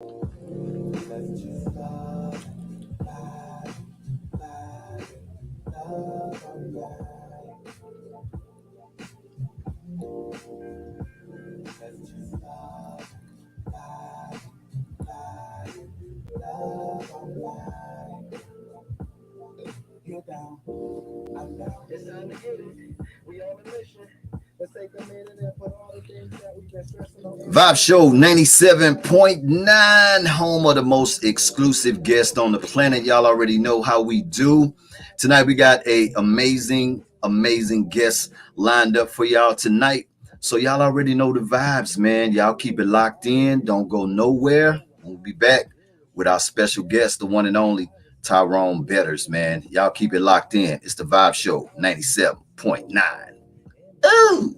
Let's just love, vibe, love, alright. Let's just love, vibe, love, alright. You're down, I'm down. It's time to get it. We on a mission. Let's take a minute and put all the things that we've been stressing on. Vibe Show 97.9, home of the most exclusive guest on the planet. Y'all already know how we do. Tonight we got a amazing guest lined up for y'all tonight. So y'all already know the vibes, man. Y'all keep it locked in. Don't go nowhere. We'll be back with our special guest, the one and only Tyrone Betters, man. Y'all keep it locked in. It's the Vibe Show 97.9. Ooh.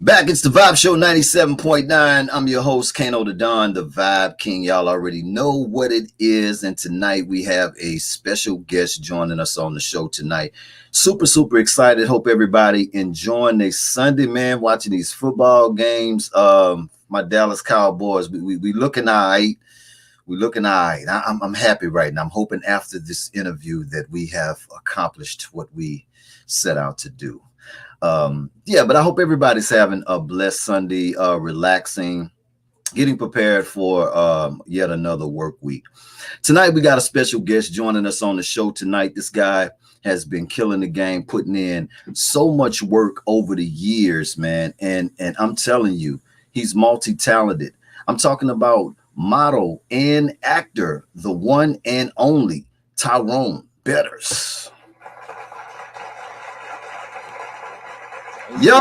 Back, it's the Vibe Show 97.9. I'm your host, Kano the Don, the Vibe King. Y'all already know what it is. And tonight we have a special guest joining us on the show tonight. Super excited. Hope everybody enjoying their Sunday, man, watching these football games. My Dallas Cowboys, we looking all right. We looking all right. I'm happy right now. I'm hoping after this interview that we have accomplished what we set out to do. But I hope everybody's having a blessed Sunday, relaxing, getting prepared for yet another work week. Tonight, we got a special guest joining us on the show tonight. This guy has been killing the game, putting in so much work over the years, man. And I'm telling you, he's multi-talented. I'm talking about model and actor, the one and only Tyrone Betters. Yo,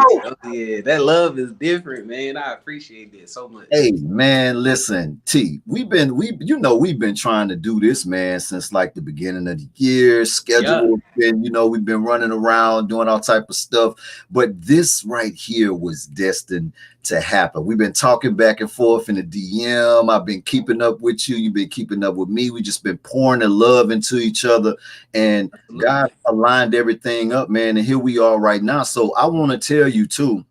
yeah, that love is different, man. I appreciate that so much. Hey, man, listen, we've been trying to do this, man, since like the beginning of the year. Schedule been, we've been running around doing all type of stuff, but this right here was destined to happen. We've been talking back and forth in the DM. I've been keeping up with you. You've been keeping up with me. We just been pouring the love into each other, and absolutely, God aligned everything up, man. And here we are right now. So I want to tell you too,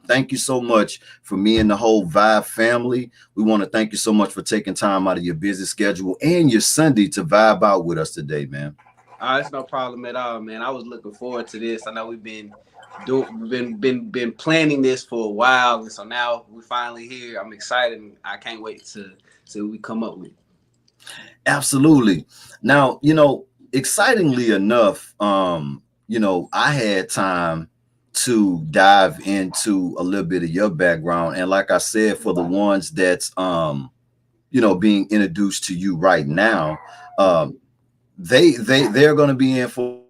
thank you so much for me and the whole Vibe family. We want to thank you so much for taking time out of your busy schedule and your Sunday to vibe out with us today, man. It's no problem at all, man. I was looking forward to this. I know we've been planning this for a while, and so now we're finally here. I'm excited, and I can't wait to see what we come up with. Absolutely. Now, excitingly enough, I had time to dive into a little bit of your background, and like I said, for the ones that's being introduced to you right now, they're going to be in for,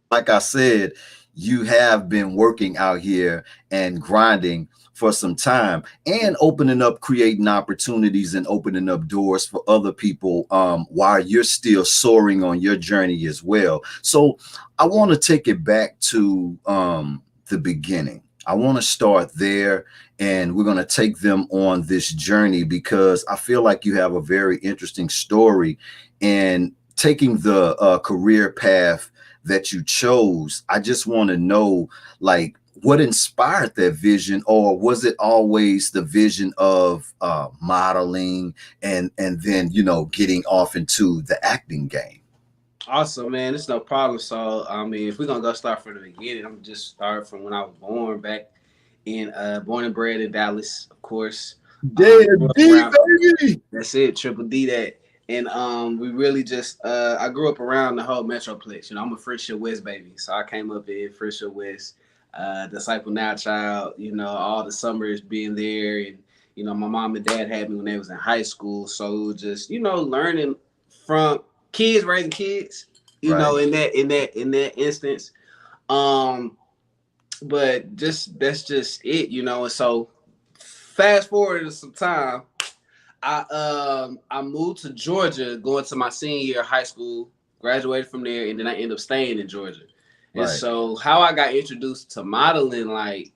like I said, you have been working out here and grinding for some time and opening up, creating opportunities and opening up doors for other people while you're still soaring on your journey as well. So I want to take it back to the beginning. I want to start there, and we're going to take them on this journey because I feel like you have a very interesting story in taking the career path that you chose. I just want to know, like, what inspired that vision, or was it always the vision of modeling and then, you know, getting off into the acting game? Awesome, man. It's no problem. So, I mean, if we're gonna go start from the beginning, I'm just start from when I was born back in born and bred in Dallas, of course. Dead Grew up D, around. baby. That's it, triple D that. And we really just I grew up around the whole Metroplex. You know, I'm a Friendship West baby. So I came up in Friendship West, Disciple Now Child, you know, all the summers being there. And, you know, my mom and dad had me when they was in high school. So it was just, you know, learning from kids raising kids, you Right. know, in that instance. Um, but just that's just it, you know. And so fast forward to some time, I moved to Georgia going to my senior year of high school, graduated from there, and then I ended up staying in Georgia. And Right. so how I got introduced to modeling, like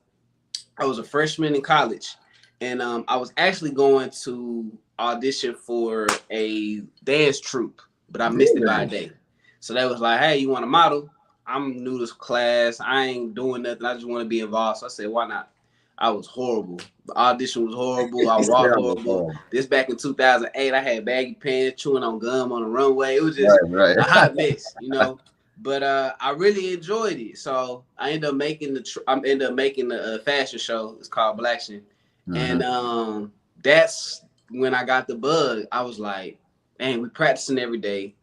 I was a freshman in college, and I was actually going to audition for a dance troupe, but I missed it by a day. So they was like, "Hey, you want to model?" I'm new to class. I ain't doing nothing. I just want to be involved. So I said, "Why not?" I was horrible. The audition was horrible. I walked horrible. This back in 2008. I had baggy pants, chewing on gum on the runway. It was just Right. a hot mess, you know. But I really enjoyed it. So I ended up making the fashion show. It's called Blacktion. Mhm. And that's when I got the bug. I was like, man, we practicing every day.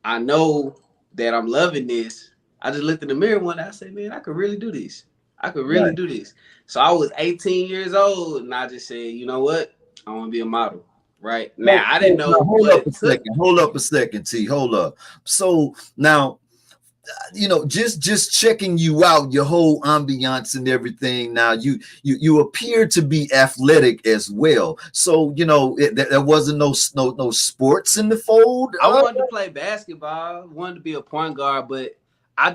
I know that I'm loving this. I just looked in the mirror one day. I said, man, I could really do this. I could really Right. do this. So I was 18 years old, and I just said, you know what? I want to be a model. Right now, I didn't Now, know hold what up a it took. second. Hold up a second, T. Hold up. So now, you know, just checking you out, your whole ambiance and everything. Now you appear to be athletic as well. So, you know, there wasn't no sports in the fold. I wanted to play basketball, wanted to be a point guard, but I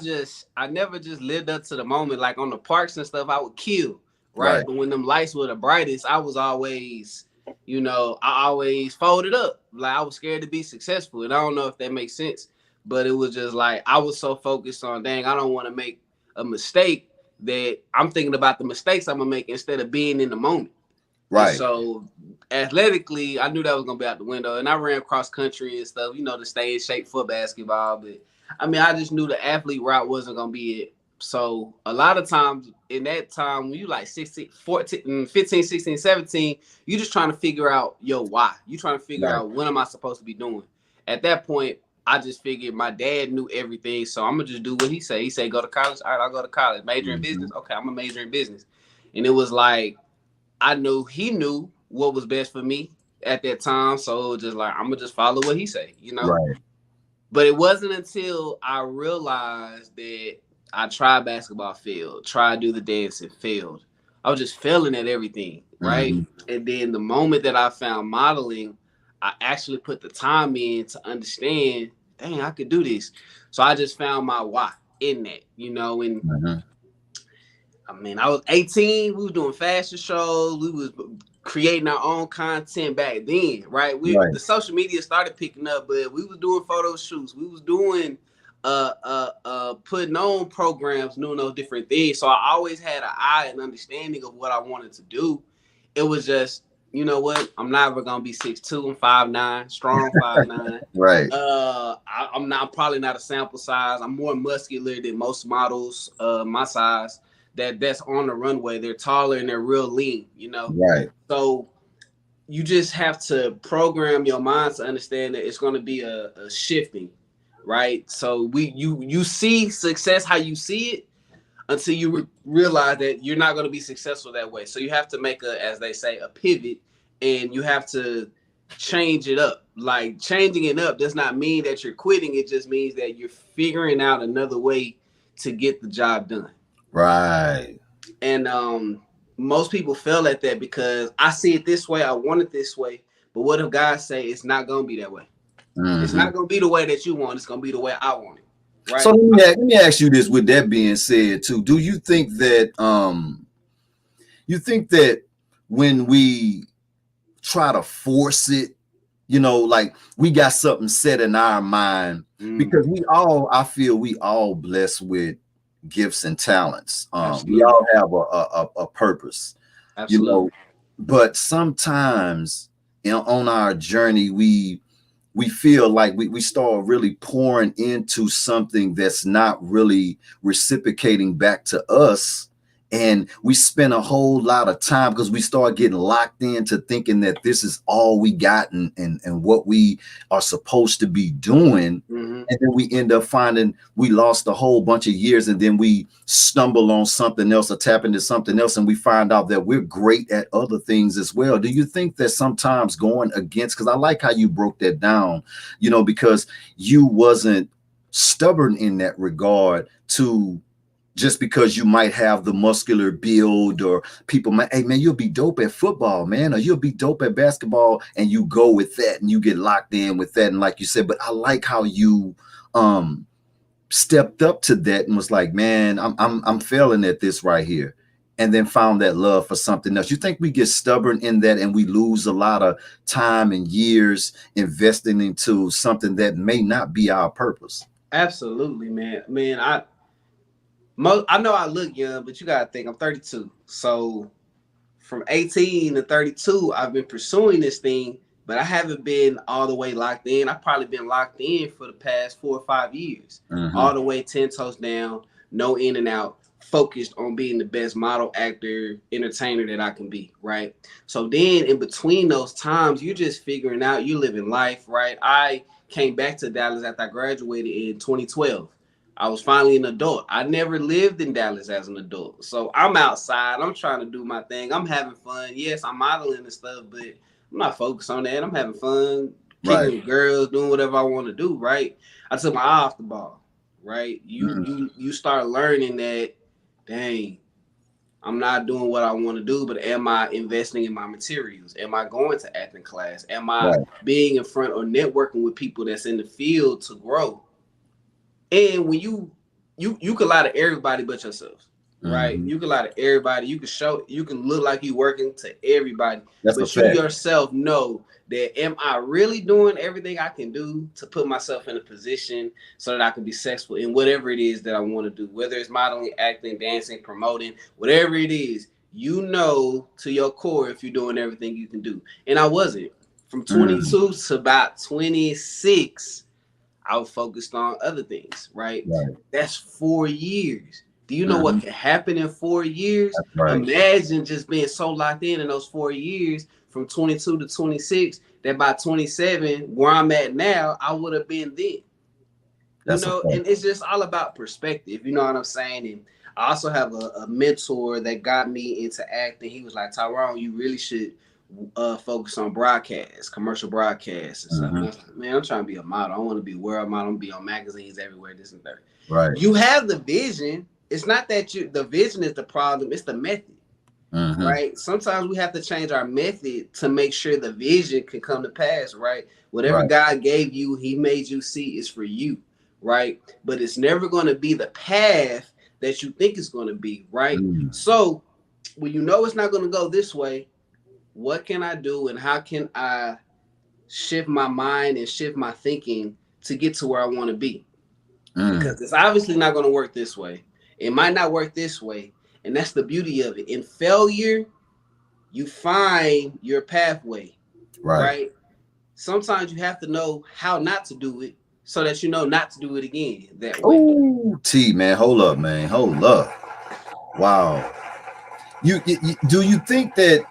never just lived up to the moment. Like on the parks and stuff, I would kill, right? Right. But when them lights were the brightest, I was always, you know, I always folded up. Like I was scared to be successful. And I don't know if that makes sense, but it was just like I was so focused on, dang, I don't want to make a mistake that I'm thinking about the mistakes I'm gonna make instead of being in the moment. And Right. so athletically, I knew that was gonna be out the window. And I ran cross country and stuff, you know, to stay in shape for basketball. But I mean, I just knew the athlete route wasn't gonna be it. So a lot of times in that time, when you like 16, 14, 15, 16, 17, you just trying to figure out your why. You trying to figure Right. out what am I supposed to be doing. At that point, I just figured my dad knew everything. So I'm gonna just do what he said. He said, go to college. All right, I'll go to college. Major in business. Okay, I'm a major in business. And it was like I knew he knew what was best for me at that time. So it was just like I'm gonna just follow what he say, you know. Right. But it wasn't until I realized that I tried basketball, failed, tried to do the dance, and failed. I was just failing at everything, right? Mm-hmm. And then the moment that I found modeling, I actually put the time in to understand, dang, I could do this. So I just found my why in that, you know, and Mm-hmm. I mean, I was 18. We was doing fashion shows. We was creating our own content back then, right? Right. The social media started picking up, but we was doing photo shoots. We was doing putting on programs, doing those different things. So I always had an eye and understanding of what I wanted to do. It was just, you know what? I'm never gonna be 6'2", I'm 5'9", strong 5'9". Right. I'm probably not a sample size. I'm more muscular than most models my size that's on the runway. They're taller and they're real lean, you know. Right. So you just have to program your mind to understand that it's going to be a shifting, right? So you see success how you see it until you realize that you're not going to be successful that way. So you have to make as they say, a pivot, and you have to change it up. Like changing it up does not mean that you're quitting. It just means that you're figuring out another way to get the job done. Right. And most people fail at that because I see it this way, I want it this way. But what if God say it's not gonna be that way? Mm-hmm. It's not gonna be the way that you want. It's gonna be the way I want it. Right. So let me ask you this. With that being said, too, do you think that when we try to force it, like we got something set in our mind, because I feel we all blessed with gifts and talents. We Absolutely. all have a purpose, you Absolutely. know, but sometimes, on our journey, we feel like we start really pouring into something that's not really reciprocating back to us. And we spend a whole lot of time because we start getting locked into thinking that this is all we got, and what we are supposed to be doing. Mm-hmm. And then we end up finding we lost a whole bunch of years, and then we stumble on something else or tap into something else, and we find out that we're great at other things as well. Do you think that sometimes going against, because I like how you broke that down, because you wasn't stubborn in that regard, to just because you might have the muscular build, or people might, hey man, you'll be dope at football, man, or you'll be dope at basketball, and you go with that and you get locked in with that. And like you said, but I like how you stepped up to that and was like, man, I'm failing at this right here, and then found that love for something else. You think we get stubborn in that and we lose a lot of time and years investing into something that may not be our purpose? Absolutely, man. Man, I know I look young, but you gotta think I'm 32. So from 18 to 32, I've been pursuing this thing, but I haven't been all the way locked in. I've probably been locked in for the past 4 or 5 years, all the way 10 toes down, no in and out, focused on being the best model, actor, entertainer that I can be, right? So then in between those times, you're just figuring out, you living life, right? I came back to Dallas after I graduated in 2012. I was finally an adult. I never lived in Dallas as an adult. So I'm outside. I'm trying to do my thing. I'm having fun. Yes, I'm modeling and stuff, but I'm not focused on that. I'm having fun, kicking with girls, doing whatever I want to do, right? I took my eye off the ball, right? You start learning that, dang, I'm not doing what I want to do, but am I investing in my materials? Am I going to acting class? Am I being in front or networking with people that's in the field to grow? And when you can lie to everybody but yourself, right? You can lie to everybody. You can look like you working to everybody, but you yourself know that, am I really doing everything I can do to put myself in a position so that I can be successful in whatever it is that I want to do, whether it's modeling, acting, dancing, promoting, whatever it is, to your core if you're doing everything you can do. And I wasn't. From 22 to about 26, I was focused on other things, right? That's 4 years. Do you know what can happen in 4 years? Imagine just being so locked in those 4 years from 22 to 26 that by 27, where I'm at now, I would have been then. And it's just all about perspective. You know what I'm saying? And I also have a mentor that got me into acting. He was like, Tyrone, you really should focus on broadcast, commercial broadcasts and stuff. And I was like, man, I'm trying to be a model. I want to be a world model. I'm gonna be on magazines everywhere, this and that. Right. You have the vision. It's not that the vision is the problem, it's the method. Right? Sometimes we have to change our method to make sure the vision can come to pass, right? Whatever God gave you, he made you see is for you, right? But it's never going to be the path that you think it's going to be, right? So when you know it's not going to go this way, what can I do and how can I shift my mind and shift my thinking to get to where I want to be? Because it's obviously not going to work this way. It might not work this way. And that's the beauty of it. In failure, you find your pathway, right? Sometimes you have to know how not to do it so that you know not to do it again that way. Oh, T, man, hold up, man. Hold up. Wow. You do you think that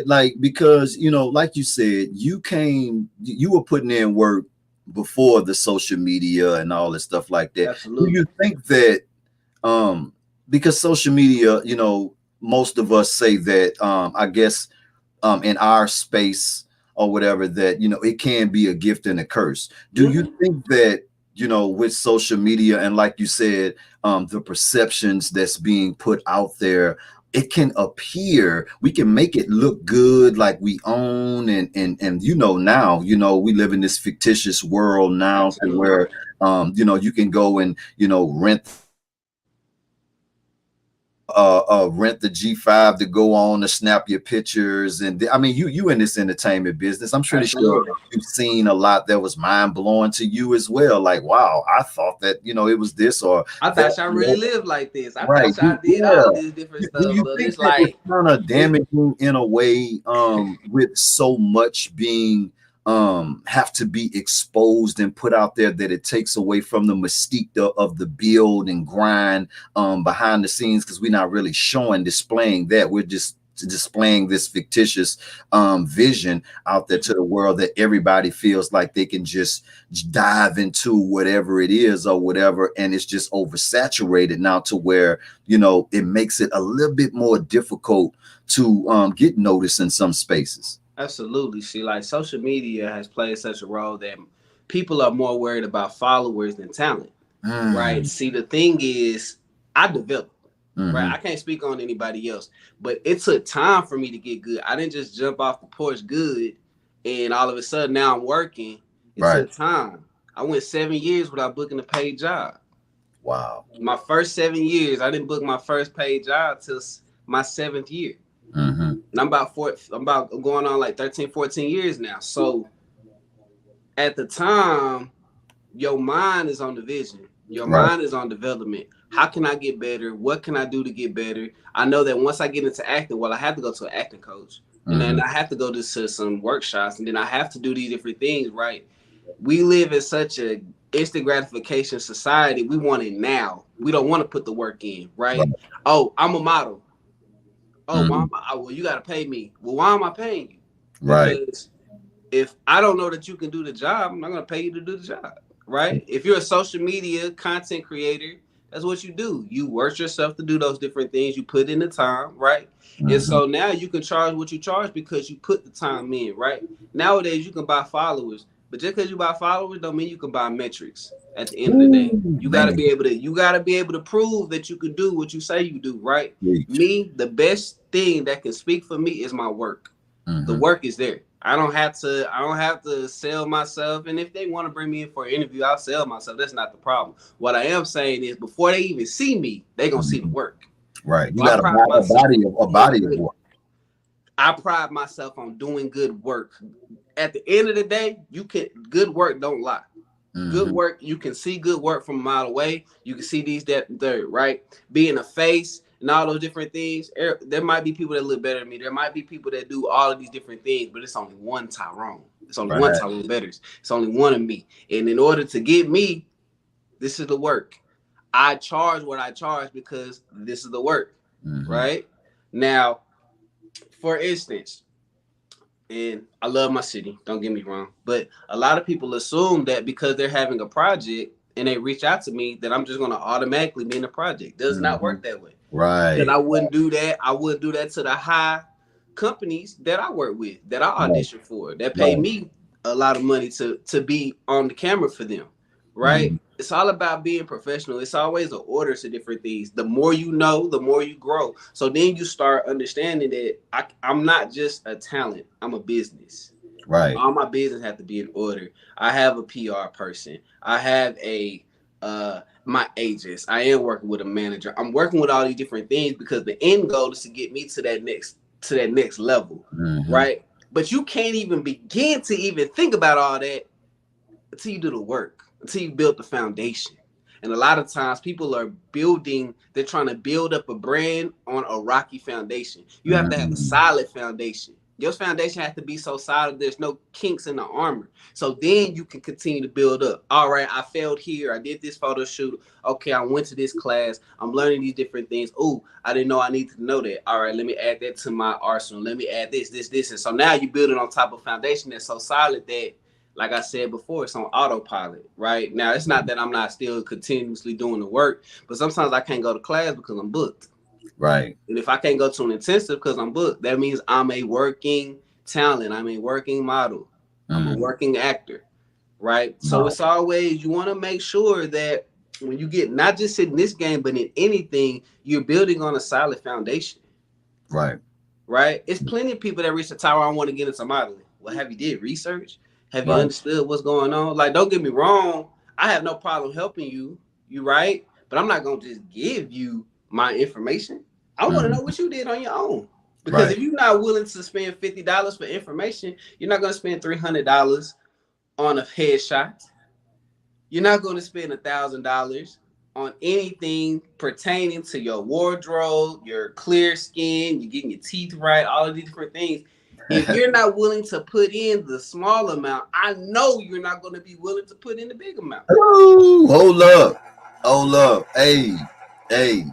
like, because like you said, you were putting in work before the social media and all this stuff like that. Absolutely. Do you think that because social media, most of us say that I guess in our space or whatever, that it can be a gift and a curse. Do you think that with social media and, like you said, the perceptions that's being put out there, it can appear, we can make it look good, like we own, and now we live in this fictitious world now, where you can go and rent rent the G5 to go on to snap your pictures. And I mean, you in this entertainment business, I'm pretty sure Absolutely. you've seen a lot that was mind blowing to you as well. Like, wow, I thought that, you know, it was this or I that. thought y'all really lived like this. I Right. thought y'all did Yeah. all this different Do stuff, you but think it's that it's like kind of it's damaging in a way, with so much being have to be exposed and put out there, that it takes away from the mystique of the build and grind behind the scenes, because we're not really displaying that. We're just displaying this fictitious vision out there to the world, that everybody feels like they can just dive into whatever it is or whatever, and it's just oversaturated now to where, you know, it makes it a little bit more difficult to get noticed in some spaces. absolutely. See, like social media has played such a role that people are more worried about followers than talent. Right. Mm, See, the thing is, I developed. Right. hmm. I can't speak on anybody else, but it took time for me to get good. I didn't just jump off the porch good and all of a sudden now I'm working. It Right. took time. I went 7 years without booking a paid job. Wow. My first 7 years, I didn't book my first paid job till my seventh year. Hmm. And I'm about going on like 13, 14 years now. So at the time, your mind is on the vision. Your Right. mind is on development. How can I get better? What can I do to get better? I know that once I get into acting, well, I have to go to an acting coach. And then Hmm. I have to go to some workshops. And then I have to do these different things, right? We live in such a instant gratification society. We want it now. We don't want to put the work in, Right. right? Oh, I'm a model. Oh, why Hmm. am I? Oh, well, you got to pay me. Well, why am I paying you? Right. Because if I don't know that you can do the job, I'm not going to pay you to do the job, right? If you're a social media content creator, that's what you do. You work yourself to do those different things. You put in the time, right? And Hmm. so now you can charge what you charge because you put the time in, right? Nowadays you can buy followers, but just because you buy followers don't mean you can buy metrics. At the end of the day, Ooh, you got to man. be able to prove that you can do what you say you do, right? Preach. Me, the best thing that can speak for me is my work. The Hmm. work is there. I don't have to sell myself. And if they want to bring me in for an interview, I'll sell myself. That's not the problem. What I am saying is before they even see me, they're gonna see the Hmm. work. Right. You So I got pride a myself body on of doing good. work. I pride myself on doing good work. At the end of the day, you can good work don't lie. Good Hmm. work, you can see good work from a mile away. You can see these, that, and third, right? Being a face and all those different things. There might be people that look better than me. There might be people that do all of these different things, but it's only one Tyrone. It's only one Right. Tyrone Betters. It's only one of me. And in order to get me, this is the work. I charge what I charge because this is the work, Hmm. right? Now, for instance, and I love my city, don't get me wrong, but a lot of people assume that because they're having a project and they reach out to me that I'm just going to automatically be in the project. Does not Hmm. work that way. Because Right. I wouldn't do that. I wouldn't do that to the high companies that I work with, that I Right. audition for, that pay Right. me a lot of money to be on the camera for them, right? Hmm. It's all about being professional. It's always an order to different things. The more you know, the more you grow. So then you start understanding that I'm not just a talent. I'm a business. Right. All my business have to be in order. I have a PR person. I have a my agents. I am working with a manager. I'm working with all these different things because the end goal is to get me to that next level, Hmm. right? But you can't even begin to even think about all that until you do the work, until you build the foundation. And a lot of times people are they're trying to build up a brand on a rocky foundation. You have to have a Hmm. solid foundation. Your foundation has to be so solid there's no kinks in the armor. So then you can continue to build up. All right, I failed here. I did this photo shoot. Okay, I went to this class. I'm learning these different things. Oh, I didn't know I needed to know that. All right, let me add that to my arsenal. Let me add this. And so now you build it on top of a foundation that's so solid that like I said before, it's on autopilot, right? Now, it's not that I'm not still continuously doing the work, but sometimes I can't go to class because I'm booked. Right. And if I can't go to an intensive because I'm booked, that means I'm a working talent. I'm a working model. I'm a Hmm. working actor, right? So Right. it's always, you want to make sure that when you get not just in this game, but in anything, you're building on a solid foundation, Right. right? It's plenty of people that reach the tower. I want to get into modeling. Well, have you did research? Have you Right. understood what's going on? Like, don't get me wrong. I have no problem helping you. You right, but I'm not gonna just give you my information. I want to know what you did on your own. Because Right. if you're not willing to spend $50 for information, you're not going to spend $300 on a headshot. You're not going to spend $1,000 on anything pertaining to your wardrobe, your clear skin, you getting your teeth right, all of these different things. If you're not willing to put in the small amount, I know you're not going to be willing to put in the big amount. Ooh, hold up. Hold up. Hey, hey.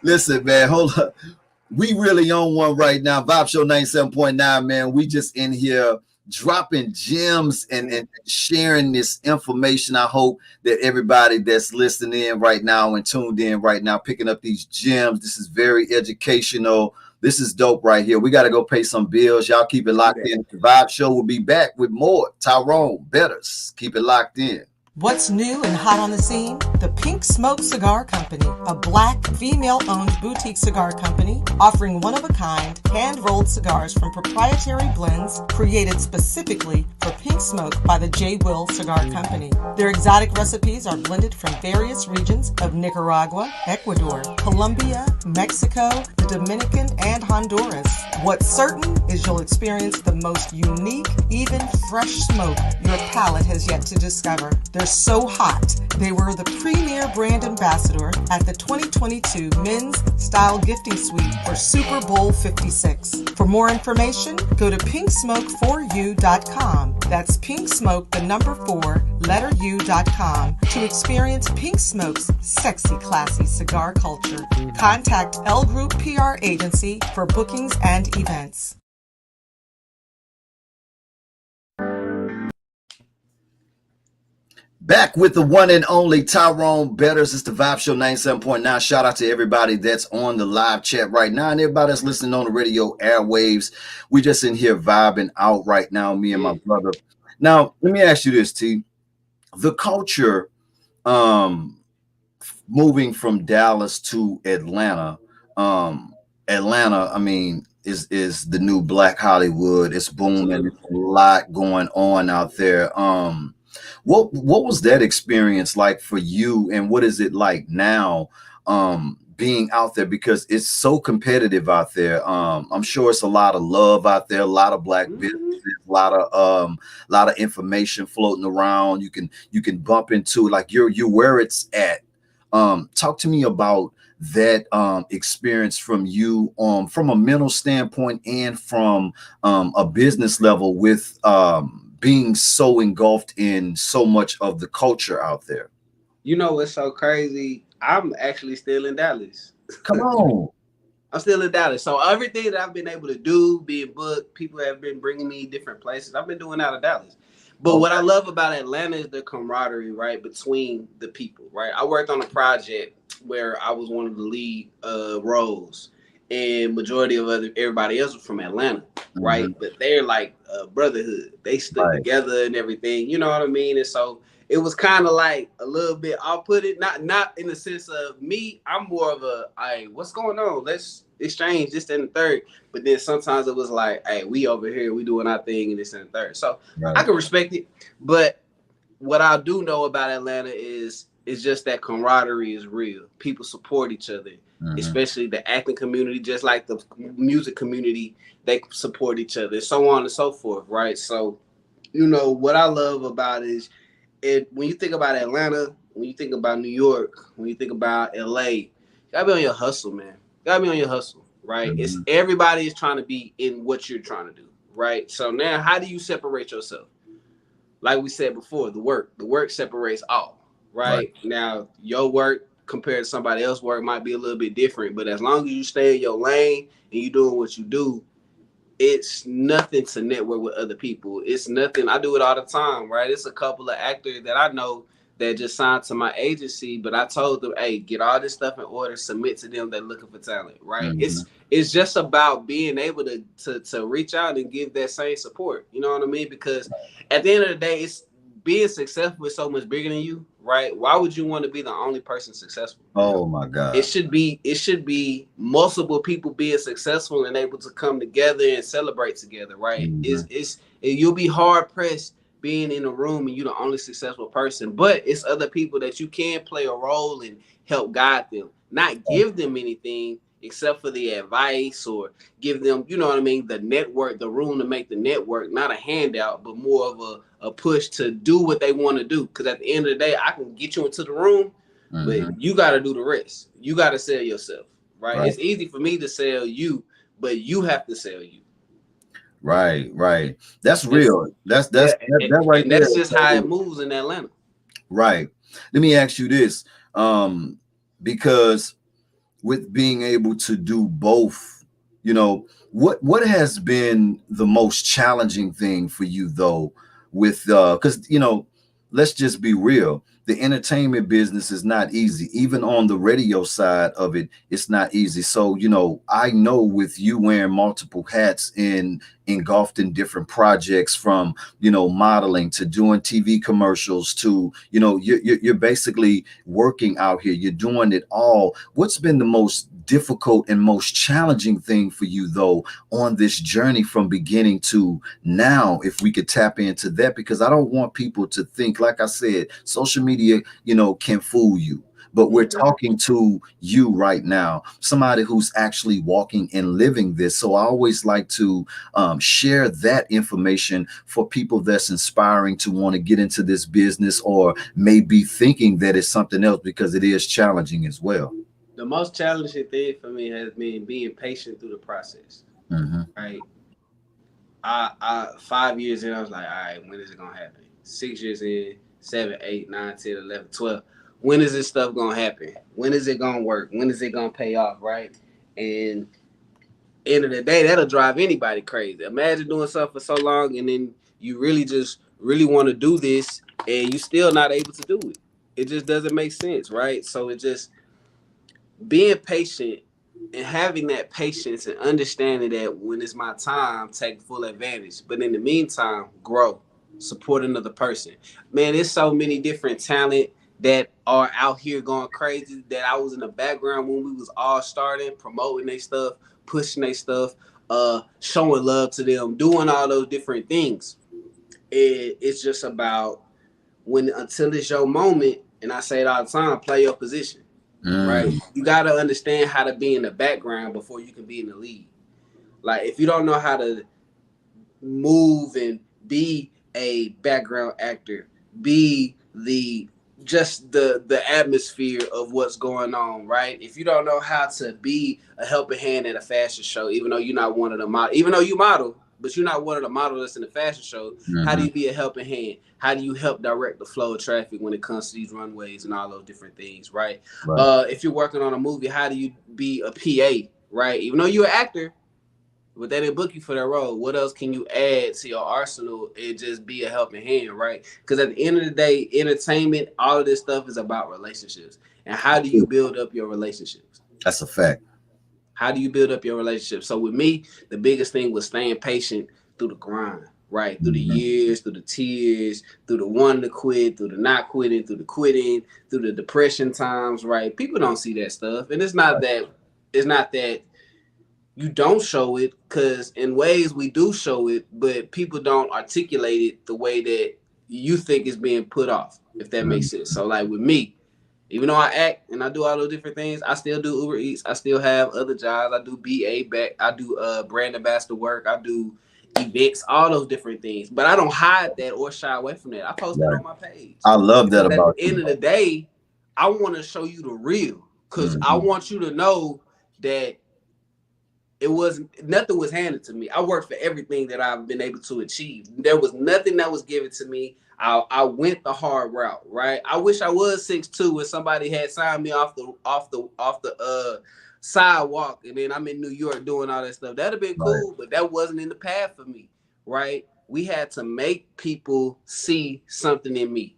Listen, man, hold up. We really on one right now. Vibe Show 97.9, man. We just in here dropping gems and sharing this information. I hope that everybody that's listening in right now and tuned in right now, picking up these gems. This is very educational. This is dope right here. We got to go pay some bills. Y'all keep it locked in. The Vibe Show will be back with more. Tyrone Betters. Keep it locked in. What's new and hot on the scene? The Pink Smoke Cigar Company, a black, female-owned boutique cigar company offering one-of-a-kind, hand-rolled cigars from proprietary blends created specifically for Pink Smoke by the J. Will Cigar Company. Their exotic recipes are blended from various regions of Nicaragua, Ecuador, Colombia, Mexico, the Dominican, and Honduras. What's certain is you'll experience the most unique, even fresh smoke your palate has yet to discover. They're so hot, they were the premier brand ambassador at the 2022 Men's Style Gifting Suite for Super Bowl 56. For more information, go to pinksmoke4u.com. That's pinksmoke, the number 4, letter U.com to experience Pink Smoke's sexy, classy cigar culture. Contact L Group PR Agency for bookings and events. Back with the one and only Tyrone Betters. It's the Vibe Show 97.9. Shout out to everybody that's on the live chat right now and everybody that's listening on the radio airwaves. We just in here vibing out right now, me and my brother. Now, let me ask you this, T. The culture moving from Dallas to Atlanta, Atlanta, I mean, is the new Black Hollywood. It's booming. There's a lot going on out there. What was that experience like for you, and what is it like now being out there, because it's so competitive out there? I'm sure it's a lot of love out there, a lot of black businesses, a lot of information floating around. You can bump into, like, you where it's at. Talk to me about that experience from you, from a mental standpoint and from a business level, with being so engulfed in so much of the culture out there. You know what's so crazy? I'm actually still in Dallas. Come on. I'm still in Dallas. So everything that I've been able to do, being booked, people have been bringing me different places. I've been doing out of Dallas. But what I love about Atlanta is the camaraderie, right, between the people, right? I worked on a project where I was one of the lead roles, and majority of everybody else was from Atlanta, right? But they're like a brotherhood. They stood together and everything, you know what I mean? And so it was kind of like a little bit off-putting, not in the sense of me. I'm more of a, hey, what's going on? Let's exchange this and the third. But then sometimes it was like, hey, we over here, we doing our thing and this and the third. So I can respect it. But what I do know about Atlanta is just that camaraderie is real. People support each other, especially the acting community, just like the music community. They support each other, so on and so forth, right? So, you know, what I love about it, when you think about Atlanta, when you think about New York, when you think about LA, you gotta be on your hustle, man. You gotta be on your hustle, right? It's everybody is trying to be in what you're trying to do, right? So now, how do you separate yourself? Like we said before, the work separates all, right? Now, your work compared to somebody else's work might be a little bit different, but as long as you stay in your lane and you doing what you do, it's nothing to network with other people. It's nothing. I do it all the time, right? It's a couple of actors that I know that just signed to my agency, but I told them, hey, get all this stuff in order, submit to them. They're looking for talent, right? It's just about being able to reach out and give that same support. You know what I mean? Because at the end of the day, it's being successful is so much bigger than you, right? Why would you want to be the only person successful? Oh my God. It should be multiple people being successful and able to come together and celebrate together, right? You'll be hard pressed being in a room and you're the only successful person, but it's other people that you can play a role and help guide them, not give them anything. except for the advice or give them, you know what I mean, the network, the room to make the network, not a handout, but more of a push to do what they want to do. Because at the end of the day, I can get you into the room, but you got to do the rest. You got to sell yourself, right? It's easy for me to sell you, but you have to sell you. Right. That's real. That right and there. that's just how it moves in Atlanta. Right. Let me ask you this, because with being able to do both, you know, what has been the most challenging thing for you though, with because you know, let's just be real, the entertainment business is not easy. Even on the radio side of it, it's not easy. So, you know, I know with you wearing multiple hats and engulfed in different projects, from, you know, modeling to doing TV commercials to, you know, you're basically working out here. You're doing it all. What's been the most difficult and most challenging thing for you though on this journey from beginning to now, if we could tap into that? Because I don't want people to think, like I said, social media, you know, can fool you, but we're talking to you right now, somebody who's actually walking and living this. So I always like to share that information for people that's inspiring to want to get into this business, or maybe thinking that it's something else, because it is challenging as well. The most challenging thing for me has been being patient through the process. Right. I 5 years in, I was like, all right, when is it gonna happen? 6 years in, 7, 8, 9, 10, 11, 12. When is this stuff gonna happen? When is it gonna work? When is it gonna pay off? Right. And end of the day, that'll drive anybody crazy. Imagine doing something for so long and then you really want to do this and you still not able to do it. It just doesn't make sense, right? So it just being patient and having that patience and understanding that when it's my time, take full advantage. But in the meantime, grow, support another person. Man, there's so many different talent that are out here going crazy that I was in the background when we was all starting, promoting their stuff, pushing their stuff, showing love to them, doing all those different things. It's just about until it's your moment, and I say it all the time, play your position. Right? You got to understand how to be in the background before you can be in the lead. Like, if you don't know how to move and be a background actor, be the atmosphere of what's going on, right? If you don't know how to be a helping hand at a fashion show, even though you're not one of the model, even though you model, but you're not one of the models that's in the fashion show, how do you be a helping hand? How do you help direct the flow of traffic when it comes to these runways and all those different things, right? If you're working on a movie, how do you be a PA, right? Even though you're an actor, but they didn't book you for that role, what else can you add to your arsenal and just be a helping hand, right? Because at the end of the day, entertainment, all of this stuff is about relationships. And how do you build up your relationships? That's a fact. How do you build up your relationship? So with me, the biggest thing was staying patient through the grind, right? Through the years, through the tears, through the wanting to quit, through the not quitting, through the quitting, through the depression times, right? People don't see that stuff. And it's not that you don't show it, because in ways we do show it, but people don't articulate it the way that you think is being put off, if that makes sense. So like with me, even though I act and I do all those different things, I still do Uber Eats. I still have other jobs. I do BA back. I do brand ambassador work. I do events, all those different things. But I don't hide that or shy away from that. I post that on my page. I love that about at the end of the day, I want to show you the real, because I want you to know that nothing was handed to me. I worked for everything that I've been able to achieve. There was nothing that was given to me. I went the hard route, right? I wish I was 6'2" and somebody had signed me off the sidewalk, and then I'm in New York doing all that stuff. That'd have been cool, but that wasn't in the path for me, right? We had to make people see something in me,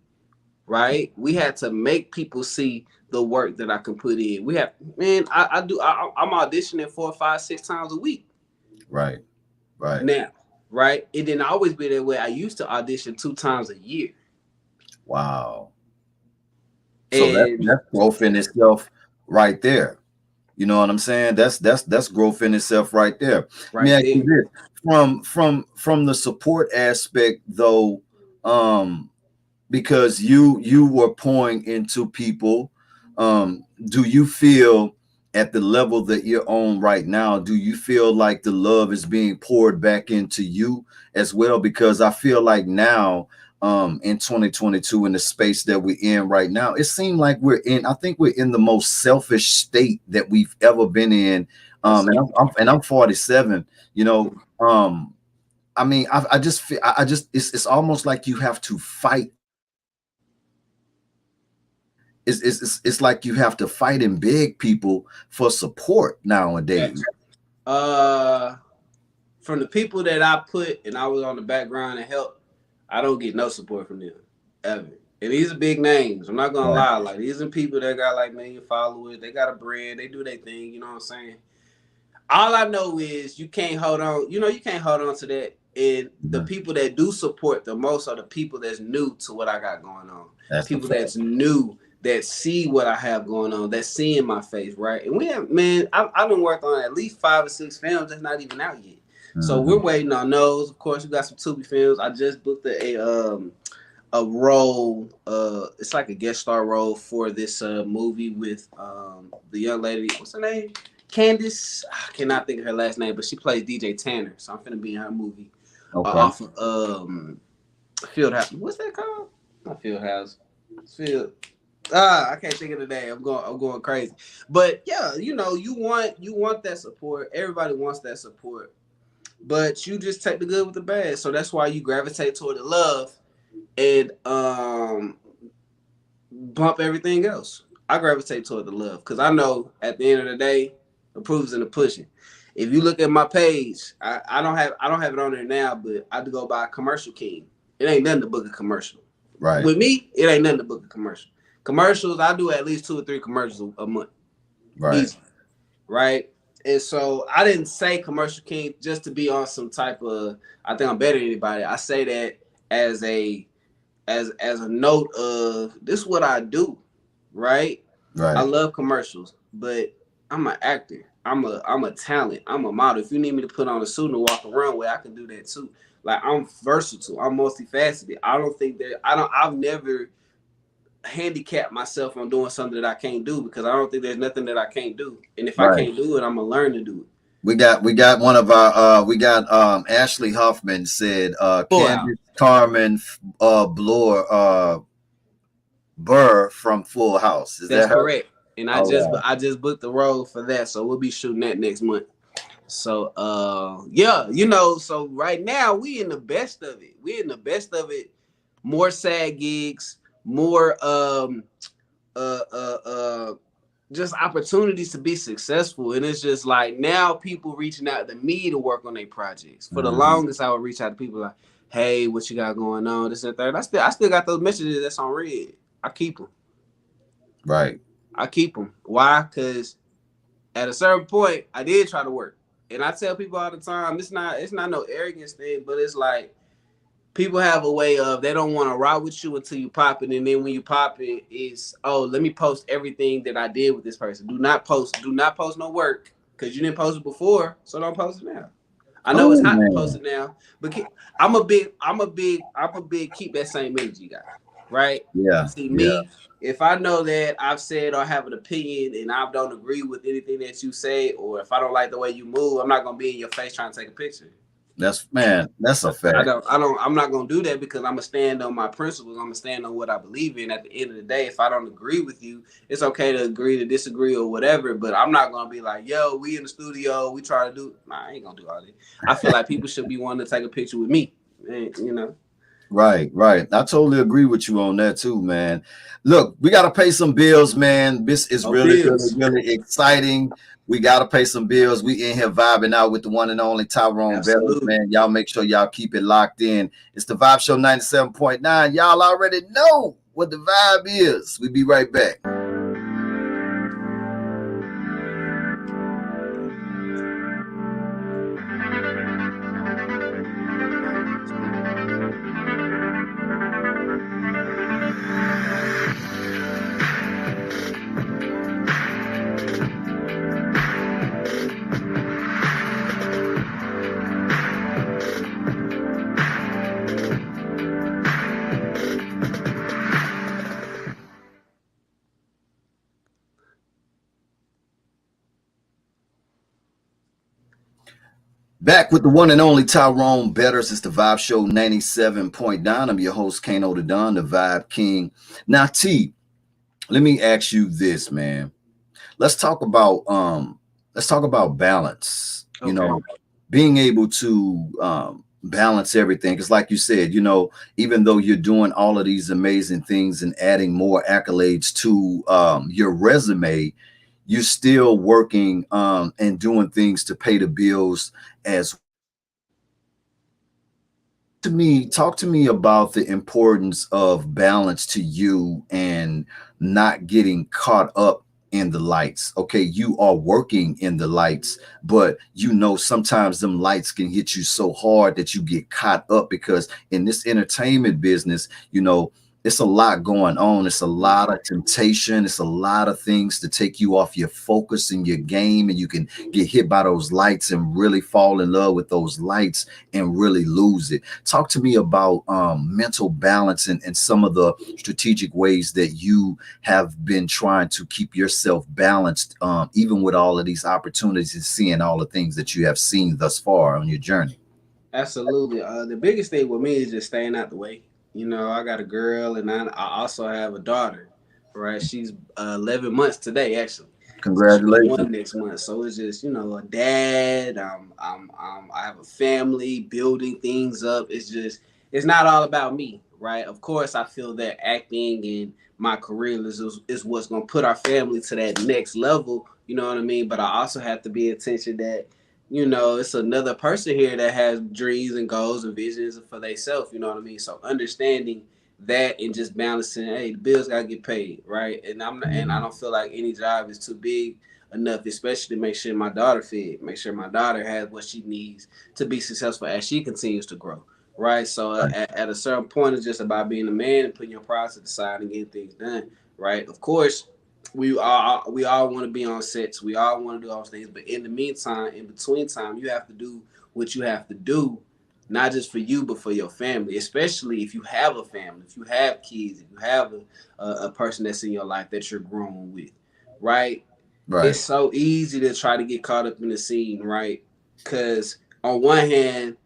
right? We had to make people see the work that I can put in. I'm auditioning 4, 5, 6 times a week. Right. Now, right? It didn't always be that way. I used to audition 2 times a year. Wow. So that's growth in itself right there. You know what I'm saying? That's growth in itself right there. Let me ask you this. From the support aspect though, because you were pouring into people, do you feel at the level that you're on right now, do you feel like the love is being poured back into you as well? Because I feel like now, in 2022, in the space that we're in right now, it seems like I think we're in the most selfish state that we've ever been in. And I'm 47, you know. I mean, I just feel, it's almost like you have to fight. It's like you have to fight and beg people for support nowadays. From the people that I put and I was on the background and help, I don't get no support from them ever. And these are big names. I'm not gonna lie. Like, these are people that got like million followers. They got a brand. They do their thing. You know what I'm saying? All I know is you can't hold on. You know, you can't hold on to that. And the people that do support the most are the people that's new to what I got going on. People that's new, that see what I have going on, that's seeing my face, right? And we have, man, I've been working on at least 5 or 6 films that's not even out yet. So we're waiting on those. Of course, we got some Tubi films. I just booked a role. It's like a guest star role for this movie with the young lady. What's her name? Candace. I cannot think of her last name, but she plays DJ Tanner. So I'm finna be in her movie. Off of Fieldhouse. What's that called? Not Fieldhouse. Field. I can't think of the name. I'm going crazy. But yeah, you know, you want that support. Everybody wants that support. But you just take the good with the bad. So that's why you gravitate toward the love and bump everything else. I gravitate toward the love because I know at the end of the day, the proof is in the pushing. If you look at my page, I don't have it on there now, but I do go by Commercial King. It ain't nothing to book a commercial. Right. With me, it ain't nothing to book a commercial. Commercials, I do at least 2 or 3 commercials a month. Right. Easy. Right. And so I didn't say Commercial King just to be on some type of, I think I'm better than anybody. I say that as a note of this is what I do. Right. I love commercials, but I'm an actor. I'm a talent. I'm a model. If you need me to put on a suit and walk the runway, I can do that too. Like, I'm versatile. I'm multifaceted. I've never handicapped myself on doing something that I can't do because I don't think there's nothing that I can't do. And if I can't do it, I'm gonna learn to do it. We got one of our Ashley Hoffman said Candace Carmen Burr from Full House. That's correct. And I just booked the role for that, so we'll be shooting that next month. So yeah, you know, so right now we in the best of it. We're in the best of it. More SAG gigs, more just opportunities to be successful. And it's just like now people reaching out to me to work on their projects. For the longest, I would reach out to people like, hey, what you got going on? This and that. I still got those messages that's on red. I keep them. Right. I keep them. Why? Because at a certain point, I did try to work. And I tell people all the time, it's not no arrogance thing, but it's like people have a way of they don't want to ride with you until you pop it. And then when you pop it, it's, oh, let me post everything that I did with this person. Do not post no work because you didn't post it before, so don't post it now. I know it's hot to post it now, but I'm a big keep that same energy guy. Right? Yeah. See, me, if I know that I've said or have an opinion and I don't agree with anything that you say, or if I don't like the way you move, I'm not gonna be in your face trying to take a picture. That's a fact. I'm not gonna do that because I'm gonna stand on my principles. I'm gonna stand on what I believe in. At the end of the day, if I don't agree with you, it's okay to agree to disagree or whatever. But I'm not gonna be like, yo, we in the studio, we try to do. Nah, I ain't gonna do all that. I feel like people should be wanting to take a picture with me. And, you know. Right. I totally agree with you on that too, man. Look, we got to pay some bills, man. This is really exciting. We got to pay some bills. We in here vibing out with the one and only Tyrone Betters, man. Y'all make sure y'all keep it locked in. It's the Vibe Show 97.9. Y'all already know what the vibe is. We be right back. Back with the one and only Tyrone Betters. It's the Vibe Show 97.9. I'm your host, Kano the Don, the Vibe King. Now, T, let me ask you this, man. Let's talk about balance. You Okay. know, being able to balance everything. Because like you said, even though you're doing all of these amazing things and adding more accolades to your resume, you're still working and doing things to pay the bills as to me. Talk to me about the importance of balance to you and not getting caught up in the lights. Okay, you are working in the lights, but sometimes them lights can hit you so hard that you get caught up, because in this entertainment business, it's a lot going on. It's a lot of temptation. It's a lot of things to take you off your focus in your game, and you can get hit by those lights and really fall in love with those lights and really lose it. Talk to me about mental balance and some of the strategic ways that you have been trying to keep yourself balanced, even with all of these opportunities and seeing all the things that you have seen thus far on your journey. Absolutely. The biggest thing with me is just staying out the way. I got a girl, and I also have a daughter. Right, she's 11 months today, actually. So she'll be Congratulations. one next month. So it's just a dad. I have a family, building things up. It's not all about me, right? Of course, I feel that acting and my career is what's gonna put our family to that next level. You know what I mean? But I also have to be attention that it's another person here that has dreams and goals and visions for themselves. You know what I mean? So understanding that and just balancing, hey, the bills gotta get paid, right? And I don't feel like any job is too big enough, especially to make sure my daughter fed, make sure my daughter has what she needs to be successful as she continues to grow, right? So Right. at a certain point, it's just about being a man and putting your pride to the side and getting things done, right? Of course, we all want to be on sets. We all want to do all those things. But in the meantime, in between time, you have to do what you have to do, not just for you, but for your family. Especially if you have a family, if you have kids, if you have a person that's in your life that you're growing with, right? Right. It's so easy to try to get caught up in the scene, right? Because on one hand,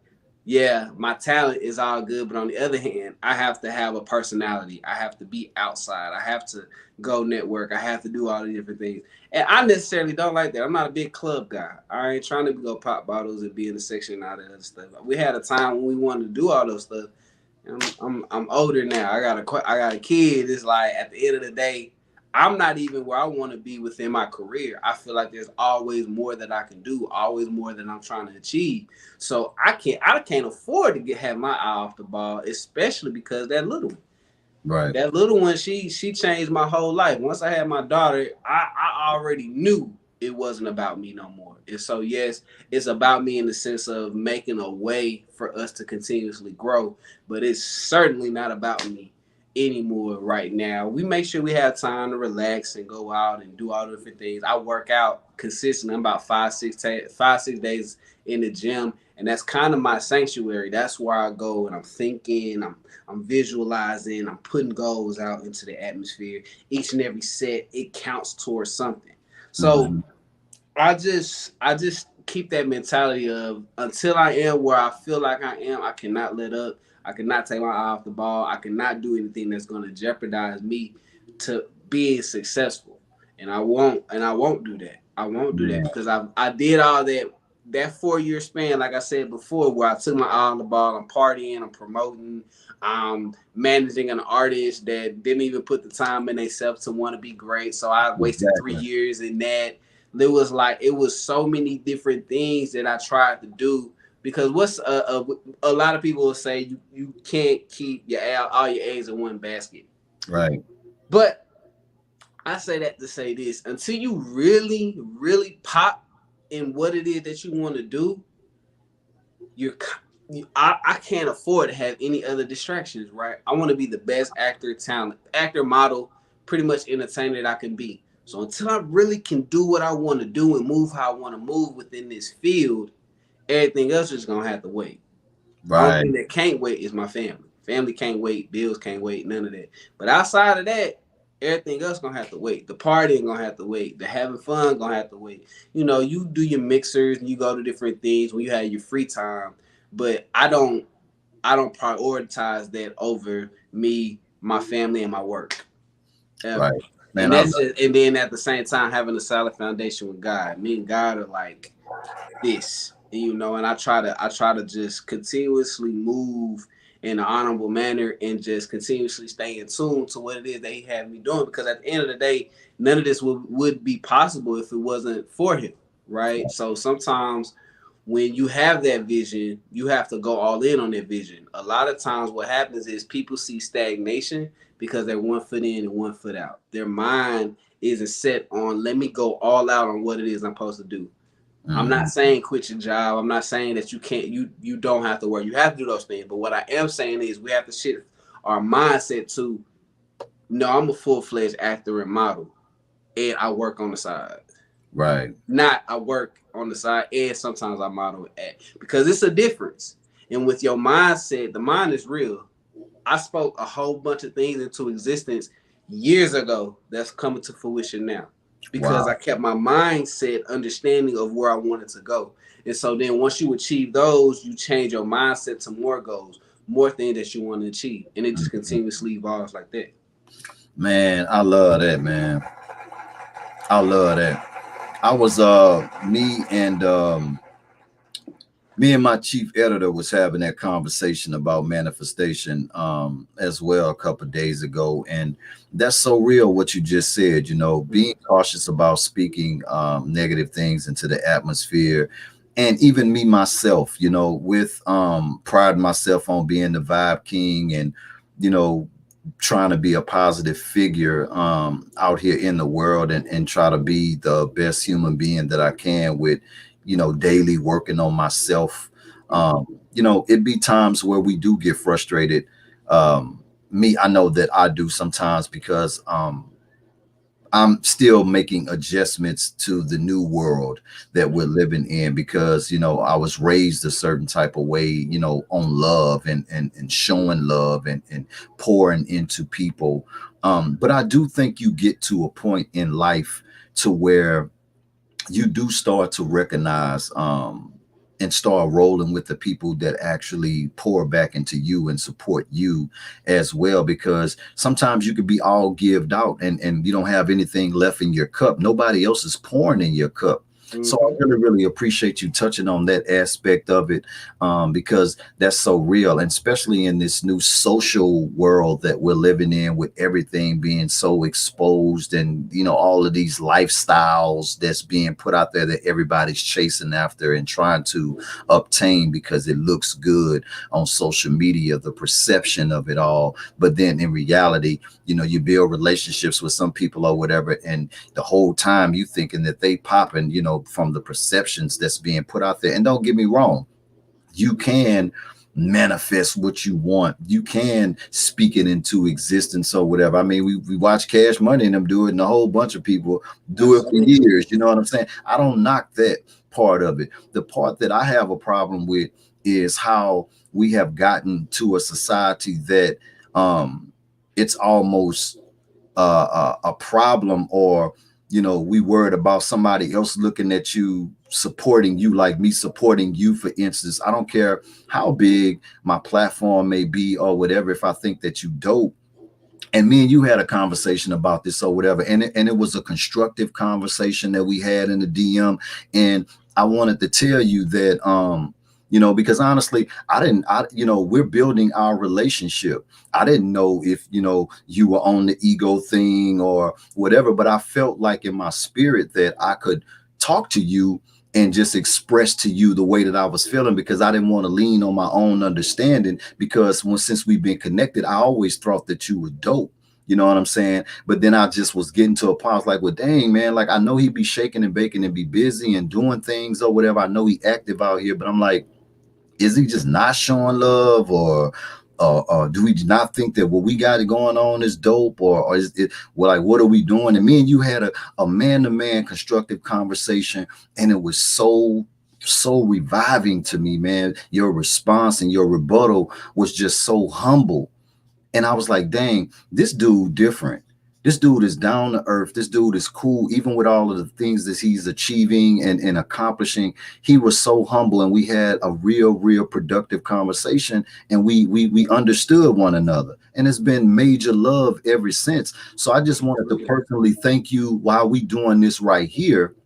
yeah, my talent is all good, but on the other hand, I have to have a personality. I have to be outside. I have to go network. I have to do all the different things. And I necessarily don't like that. I'm not a big club guy. I ain't trying to go pop bottles and be in the section and all that other stuff. We had a time when we wanted to do all those stuff. I'm older now. I got a kid. It's like at the end of the day, I'm not even where I want to be within my career. I feel like there's always more that I can do, always more that I'm trying to achieve. So I can't afford to have my eye off the ball, especially because Right. that little one, she changed my whole life. Once I had my daughter, I already knew it wasn't about me no more. And so yes, it's about me in the sense of making a way for us to continuously grow, but it's certainly not about me anymore right now. We make sure we have time to relax and go out and do all the different things. I work out consistently. I'm about 5 6 days in the gym, and that's kind of my sanctuary. That's where I go and I'm thinking, I'm visualizing, I'm putting goals out into the atmosphere. Each and every set, it counts towards something. So Hmm. I just keep that mentality of until I am where I feel like I am, I cannot let up. I cannot take my eye off the ball. I cannot do anything that's going to jeopardize me to being successful. And I won't do that. I won't do that Yeah. because I did all that 4 year span, like I said before, where I took my eye on the ball. I'm partying, I'm promoting, I'm managing an artist that didn't even put the time in themselves to want to be great. So I wasted three Exactly. years in that. It was so many different things that I tried to do because a lot of people will say you can't keep all your eggs in one basket. Right. But I say that to say this: until you really, really pop in what it is that you want to do, you're I can't afford to have any other distractions, right? I want to be the best actor, model, pretty much entertainer that I can be. So until I really can do what I want to do and move how I want to move within this field, everything else is gonna have to wait. Only Right. thing that can't wait is my family. Family can't wait, bills can't wait, none of that. But outside of that, Everything else gonna have to wait. The partying gonna have to wait. The having fun gonna have to wait. You know, you do your mixers and you go to different things when you have your free time. But I don't prioritize that over me, my family, and my work Right. ever. Man, And that's just, and then at the same time having a solid foundation with God. Me and God are like this, you know, and I try to just continuously move in an honorable manner and just continuously stay in tune to what it is that he had me doing, because at the end of the day, none of this would be possible if it wasn't for him, right? So sometimes when you have that vision, you have to go all in on that vision. A lot of times what happens is people see stagnation because they're 1 foot in and 1 foot out. Their mind isn't set on, let me go all out on what it is I'm supposed to do. I'm not saying quit your job. I'm not saying that you can't, you don't have to work. You have to do those things. But what I am saying is we have to shift our mindset to, no, I'm a full-fledged actor and model, and I work on the side. right. Not I work on the side and sometimes I model at, because it's a difference. And with your mindset, the mind is real. I spoke a whole bunch of things into existence years ago that's coming to fruition now because Wow. I kept my mindset understanding of where I wanted to go. And so then once you achieve those, you change your mindset to more goals, more things that you want to achieve. And it just continuously evolves like that. Man, I love that, man. I love that. I was me and my chief editor was having that conversation about manifestation as well a couple of days ago, and that's so real what you just said, you know, being cautious about speaking negative things into the atmosphere. And even me myself, you know, with priding myself on being the vibe king, and you know, trying to be a positive figure out here in the world, and try to be the best human being that I can with, you know, daily working on myself. You know, it'd be times where we do get frustrated. Me, I know that I do sometimes because I'm still making adjustments to the new world that we're living in, because, you know, I was raised a certain type of way, you know, on love and showing love and pouring into people. But I do think you get to a point in life to where you do start to recognize and start rolling with the people that actually pour back into you and support you as well, because sometimes you could be all gived out and you don't have anything left in your cup. Nobody else is pouring in your cup. So I really appreciate you touching on that aspect of it, because that's so real, and especially in this new social world that we're living in, with everything being so exposed, and you know, all of these lifestyles that's being put out there that everybody's chasing after and trying to obtain because it looks good on social media, the perception of it all. But then in reality, you know, you build relationships with some people or whatever, and the whole time you thinking that they popping, you know, from the perceptions that's being put out there. And don't get me wrong, you can manifest what you want. You can speak it into existence or whatever. I mean, we watch Cash Money and them do it, and a whole bunch of people do it for years. You know what I'm saying? I don't knock that part of it. The part that I have a problem with is how we have gotten to a society that it's almost a problem, or you know, we worried about somebody else looking at you, supporting you, like me supporting you, for instance. I don't care how big my platform may be or whatever. If I think that you dope, and me and you had a conversation about this or whatever, and it was a constructive conversation that we had in the DM, and I wanted to tell you that you know, because honestly, you know, we're building our relationship. I didn't know if, you know, you were on the ego thing or whatever, but I felt like in my spirit that I could talk to you and just express to you the way that I was feeling, because I didn't want to lean on my own understanding, because since we've been connected, I always thought that you were dope. You know what I'm saying? But then I just was getting to a point, I was like, well, dang, man, like I know he'd be shaking and baking and be busy and doing things or whatever. I know he active out here, but I'm like, is he just not showing love, or do we not think that what we got going on is dope, or is it, well, like, what are we doing? And me and you had a man-to-man constructive conversation, and it was so reviving to me, man. Your response and your rebuttal was just so humble, and I was like, dang, this dude different. This dude is down to earth. This dude is cool, even with all of the things that he's achieving and accomplishing. He was so humble, and we had a real productive conversation, and we understood one another. And it's been major love ever since. So I just wanted to personally thank you while we doing this right here,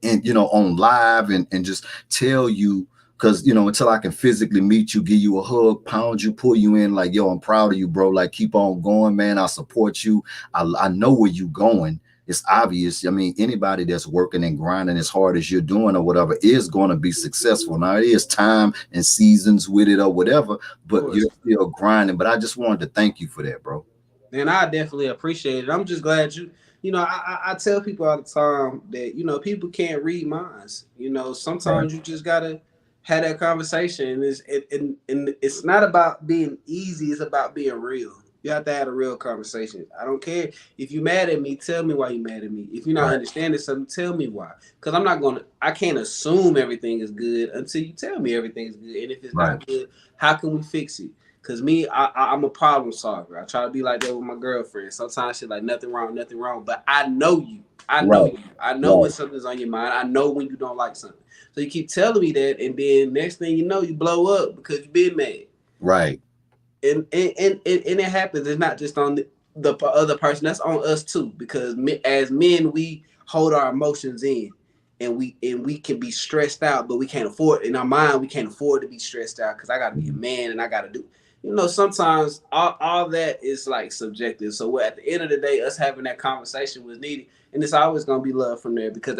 and on live, and just tell you, because until I can physically meet you, give you a hug, pound you, pull you in, like, yo, I'm proud of you, bro. Like, keep on going, man. I support you. I know where you going. It's obvious. I mean, anybody that's working and grinding as hard as you're doing or whatever is going to be successful. Now, it is time and seasons with it or whatever, but you're still grinding. But I just wanted to thank you for that, bro. And I definitely appreciate it. I'm just glad I tell people all the time that, people can't read minds. Sometimes you just got to have that conversation. And it's not about being easy. It's about being real. You have to have a real conversation. I don't care. If you're mad at me, tell me why you're mad at me. If you're not understanding something, tell me why. Because I can't assume everything is good until you tell me everything is good. And if it's not good, how can we fix it? Cause I'm a problem solver. I try to be like that with my girlfriend. Sometimes she's like, nothing wrong. But I know you. I know you. I know when something's on your mind. I know when you don't like something. So you keep telling me that, and then next thing you know, you blow up because you've been mad. Right. And it happens. It's not just on the other person. That's on us too. Because as men, we hold our emotions in. And we can be stressed out, but we can't afford, in our mind, we can't afford to be stressed out because I got to be a man and I got to do. Sometimes all that is like subjective. So at the end of the day, us having that conversation was needed, and it's always gonna be love from there. Because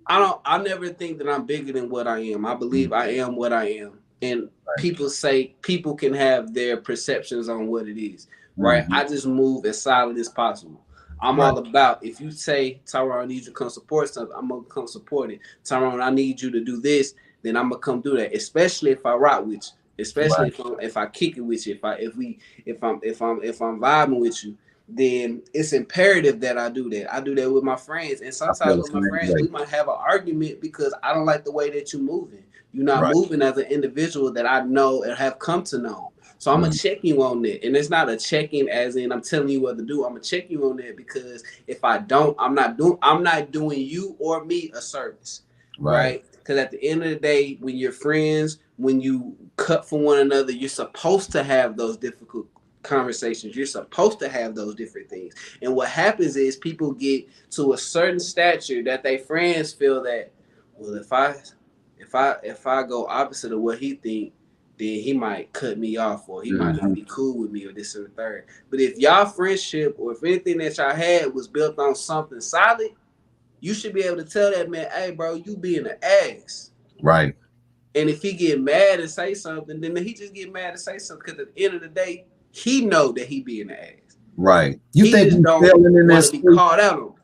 I never think that I'm bigger than what I am. I believe I am what I am, and people say people can have their perceptions on what it is. Right? I just move as solid as possible. I'm all about, if you say, Tyrone, I need you to come support something, I'm gonna come support it. Tyrone, I need you to do this, then I'm gonna come do that. Especially if I rock with you. Especially if I kick it with you, if I'm vibing with you, then it's imperative that I do that. I do that with my friends, and sometimes with my friends, we might have an argument because I don't like the way that you're moving. You're not moving as an individual that I know and have come to know. So I'm gonna check you on that, and it's not a checking as in I'm telling you what to do. I'm gonna check you on that because if I don't, I'm not doing you or me a service, right? Because at the end of the day, when you're friends, when you cut for one another, you're supposed to have those difficult conversations. You're supposed to have those different things. And what happens is people get to a certain stature that they friends feel that, well, if I go opposite of what he think, then he might cut me off, or he might not be cool with me, or this and the third. But if y'all friendship, or if anything that y'all had was built on something solid, you should be able to tell that man, hey, bro, you being an ass. Right. And if he get mad and say something, then he just get mad and say something, because at the end of the day, he know that he being an ass. Right. You think we failing in that space? Called out on.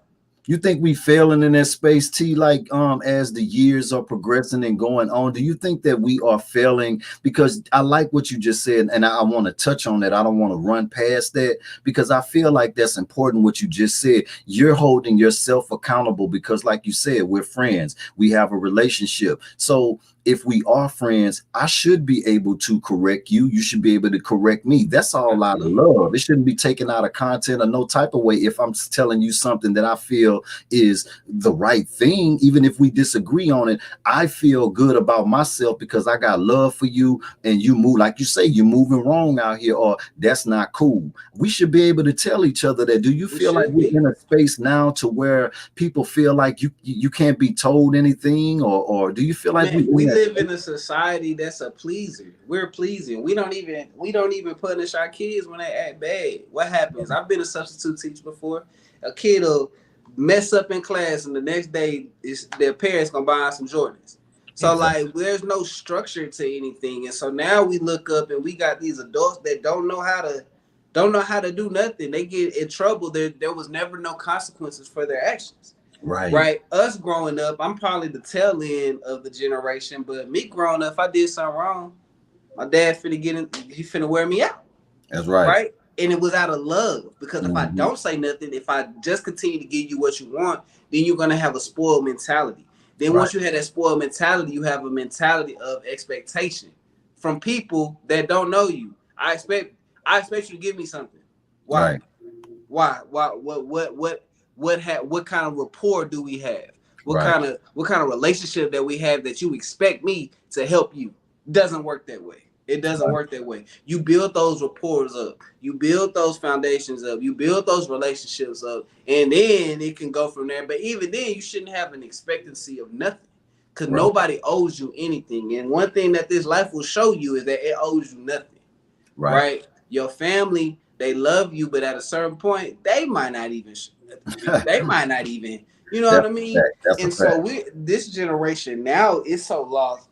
You think we failing in that space, T, like as the years are progressing and going on? Do you think that we are failing? Because I like what you just said, and I want to touch on that. I don't want to run past that, because I feel like that's important what you just said. You're holding yourself accountable because, like you said, we're friends. We have a relationship. So if we are friends, I should be able to correct you. You should be able to correct me. That's all out of love. It shouldn't be taken out of content or no type of way. If I'm telling you something that I feel is the right thing, even if we disagree on it, I feel good about myself because I got love for you, and you move, like you say, you're moving wrong out here, or that's not cool. We should be able to tell each other that. Do you feel like we're in a space now to where people feel like you can't be told anything, or do you feel like we live in a society that's a pleaser? We're pleasing. We don't even punish our kids when they act bad. What happens? I've been a substitute teacher before. A kid will mess up in class, and the next day their parents gonna buy some Jordans. So like, there's no structure to anything, and so now we look up and we got these adults that don't know how to do nothing. They get in trouble. There was never no consequences for their actions. Right. Us growing up, I'm probably the tail end of the generation, but me growing up, if I did something wrong, my dad finna wear me out. That's right. Right? And it was out of love, because if I don't say nothing, if I just continue to give you what you want, then you're gonna have a spoiled mentality. Then once you have that spoiled mentality, you have a mentality of expectation from people that don't know you. I expect you to give me something. Why? Why? What kind of rapport do we have? What Right. kind of relationship that we have that you expect me to help you? Doesn't work that way. It doesn't work that way. You build those rapports up. You build those foundations up. You build those relationships up, and then it can go from there. But even then, you shouldn't have an expectancy of nothing, because nobody owes you anything. And one thing that this life will show you is that it owes you nothing. Right? Your family, they love you, but at a certain point, they might not even. You know what I mean? And so this generation now is so lost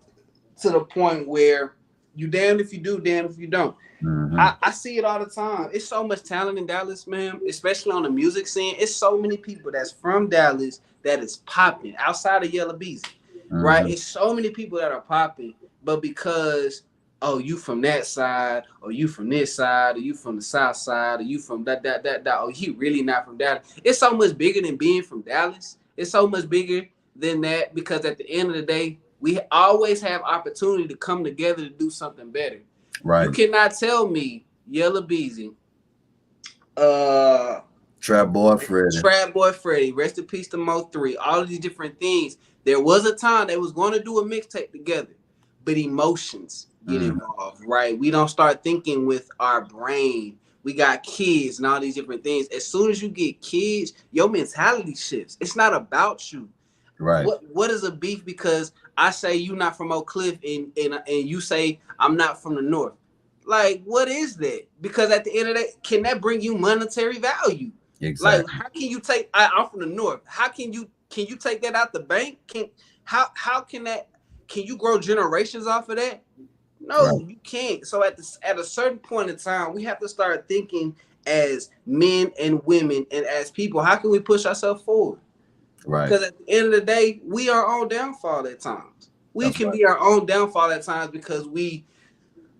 to the point where you damned if you do, damned if you don't. Mm-hmm. I see it all the time. It's so much talent in Dallas, man, especially on the music scene. It's so many people that's from Dallas that is popping outside of Yellow Beezy, right? It's so many people that are popping, but because you from that side, or you from this side, or you from the south side, or you from that, oh, he really not from Dallas. It's so much bigger than being from Dallas. It's so much bigger than that, because at the end of the day, we always have opportunity to come together to do something better. Right. You cannot tell me Yellow Beezy, Trap Boy Freddie, rest in peace to Mo 3, all of these different things. There was a time they was going to do a mixtape together, but emotions get involved, right? We don't start thinking with our brain. We got kids and all these different things. As soon as you get kids, your mentality shifts. It's not about you. Right. What is a beef because I say you not from Oak Cliff and you say I'm not from the North? Like, what is that? Because at the end of the day, can that bring you monetary value? Exactly. Like, how can you take? I'm from the North. How can you take that out the bank? How can that? Can you grow generations off of that? No, you can't. So at a certain point in time, we have to start thinking as men and women and as people. How can we push ourselves forward? Right. Because at the end of the day, we are our own downfall at times. We can be our own downfall at times because we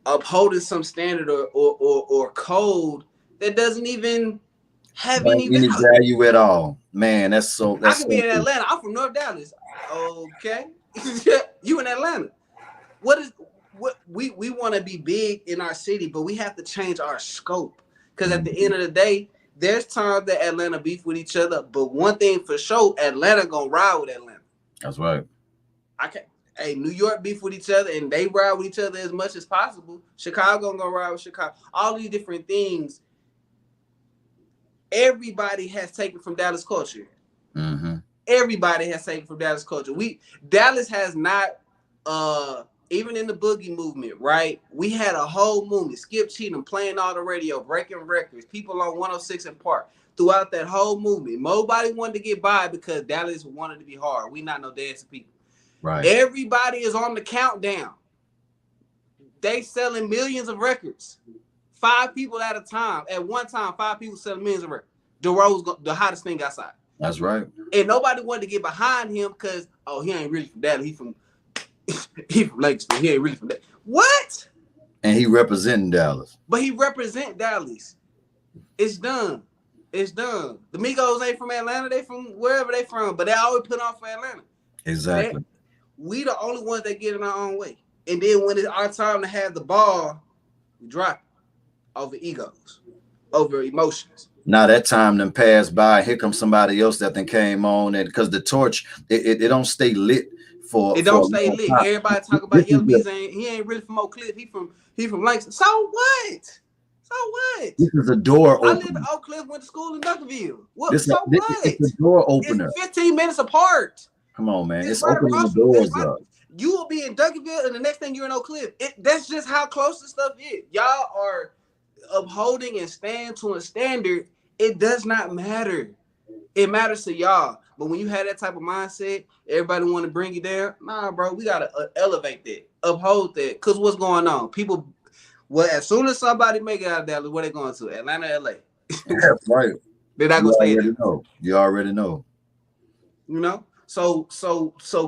upholding some standard or code that doesn't even have any value at all. Man, that's so. I can be in Atlanta. I'm from North Dallas. Okay, you in Atlanta? What we want to be big in our city, but we have to change our scope. Because at the end of the day, there's times that Atlanta beef with each other, but one thing for sure, Atlanta gonna ride with Atlanta. That's right. New York beef with each other, and they ride with each other as much as possible. Chicago gonna ride with Chicago. All these different things. Everybody has taken from Dallas culture. Mm-hmm. Everybody has taken from Dallas culture. Dallas has not, even in the boogie movement, right? We had a whole movement. Skip Cheatham playing all the radio, breaking records, people on 106 and Park. Throughout that whole movement, nobody wanted to get by because Dallas wanted to be hard. We not no dancing people. Right. Everybody is on the countdown. They selling millions of records. 5 people at a time. At one time, 5 people selling millions of records. The hottest thing outside. That's right. And nobody wanted to get behind him because, he ain't really from Dallas. He from Lakesville. He ain't really from Dallas. What? And he representing Dallas. But he represent Dallas. It's done. It's done. The Migos ain't from Atlanta. They from wherever they from. But they always put on for Atlanta. Exactly. We the only ones that get in our own way. And then when it's our time to have the ball, we drop it over egos, over emotions. Now that time then passed by. Here comes somebody else that then came on, and because the torch, it don't stay lit for. It don't stay lit. Time. Everybody talk about Yellow Beezy. He ain't really from Oak Cliff. He from Langston. So what? This is a door opener. I live in Oak Cliff. Went to school in Duncanville. What? It's a door opener. It's 15 minutes apart. Come on, man. It's right opening the doors up. You will be in Duncanville, and the next thing you're in Oak Cliff. That's just how close this stuff is. Y'all are upholding and stand to a standard. It does not matter. It matters to y'all. But when you have that type of mindset, everybody want to bring you down. Nah, bro, we got to elevate that, uphold that. Because what's going on? People, as soon as somebody make it out of Dallas, where they going to? Atlanta, LA. That's right. They're not going to stay there. You already know. You know? So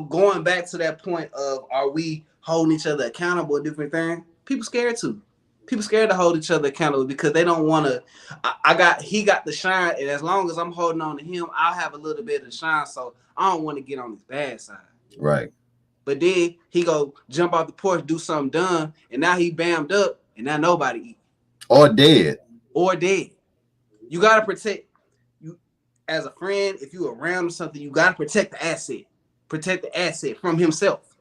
going back to that point of, are we holding each other accountable, different thing? People scared too. People scared to hold each other accountable because they don't want to. He got the shine, and as long as I'm holding on to him, I'll have a little bit of shine. So I don't want to get on his bad side. Right. But then he go jump off the porch, do something dumb, and now he bammed up, and now nobody eat. Or dead. You gotta protect you as a friend. If you around something, you gotta protect the asset. Protect the asset from himself.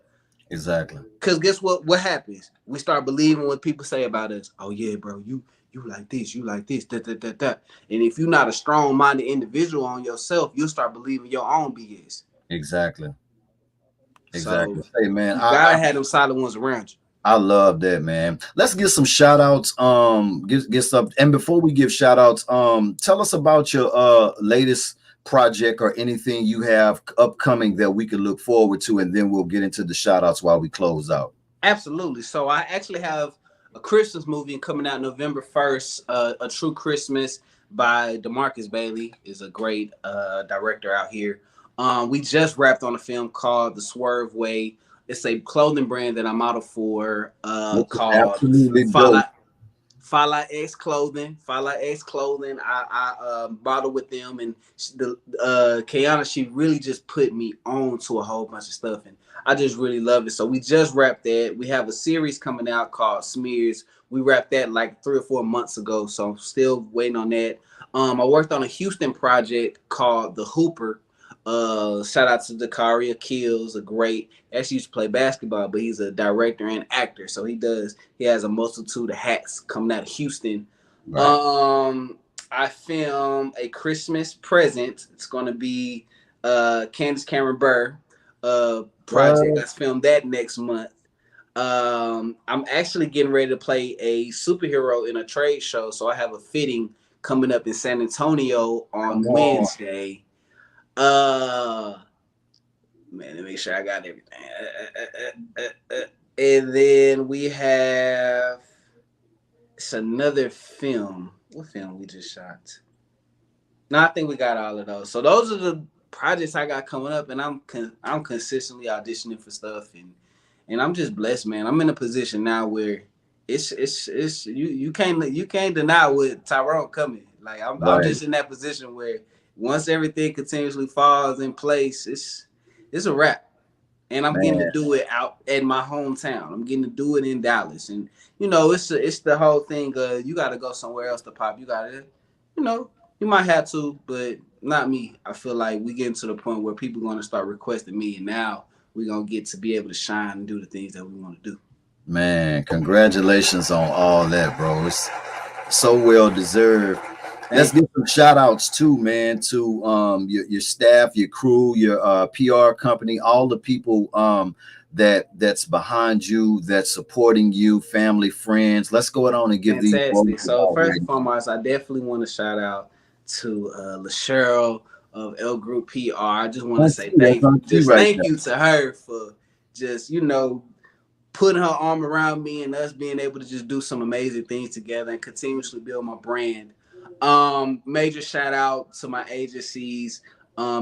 Exactly. Cause guess what? What happens? We start believing what people say about us. Oh yeah, bro, you like this, you like this, that. And if you're not a strong-minded individual on yourself, you'll start believing your own BS. Exactly. So Exactly. Hey man, you gotta have them solid ones around you. I love that, man. Let's get some shout outs. Get some, and before we give shout outs, tell us about your latest project or anything you have upcoming that we can look forward to, and then we'll get into the shout outs while we close out. Absolutely. So I actually have a Christmas movie coming out November 1st, A True Christmas by DeMarcus Bailey is a great director out here. We just wrapped on a film called The Swerve Way. It's a clothing brand that I model for called Absolutely Fall dope. Out, Fall Out X Clothing. Fall Out X Clothing. I model with them, and the Kayana, she really just put me on to a whole bunch of stuff, and I just really love it. So we just wrapped that. We have a series coming out called Smears. We wrapped that like 3 or 4 months ago, so I'm still waiting on that. I worked on a Houston project called The Hooper. Shout out to Dakaria Kills, a great. Actually used to play basketball, but he's a director and actor, so he has a multitude of hats coming out of Houston. Right. I filmed a Christmas present. It's gonna be Candace Cameron Burr project. I filmed that next month. I'm actually getting ready to play a superhero in a trade show, so I have a fitting coming up in San Antonio on Wednesday. Man, let me make sure I got everything. And then we have it's another film. What film we just shot? No, I think we got all of those. So those are the projects I got coming up, and I'm consistently auditioning for stuff, and I'm just blessed, man. I'm in a position now where it's you can't deny what Tyrone coming. Like I'm just in that position where once everything continuously falls in place, it's a wrap. And I'm getting to do it out at my hometown. I'm getting to do it in Dallas, and it's the whole thing. You got to go somewhere else to pop. You got to, you might have to, but not me. I feel like we getting to the point where people are going to start requesting me, and now we're going to get to be able to shine and do the things that we want to do. Man, congratulations on all that, bro. It's so well deserved. Let's give some shout outs too, man, to your staff, your crew, your PR company, all the people that's behind you, that's supporting you, family, friends. Let's go on and give these. So first and foremost, I definitely want to shout out to LaCheryl of L Group PR. I just want to say thank you to her for just putting her arm around me and us being able to just do some amazing things together and continuously build my brand. Major shout out to my agencies,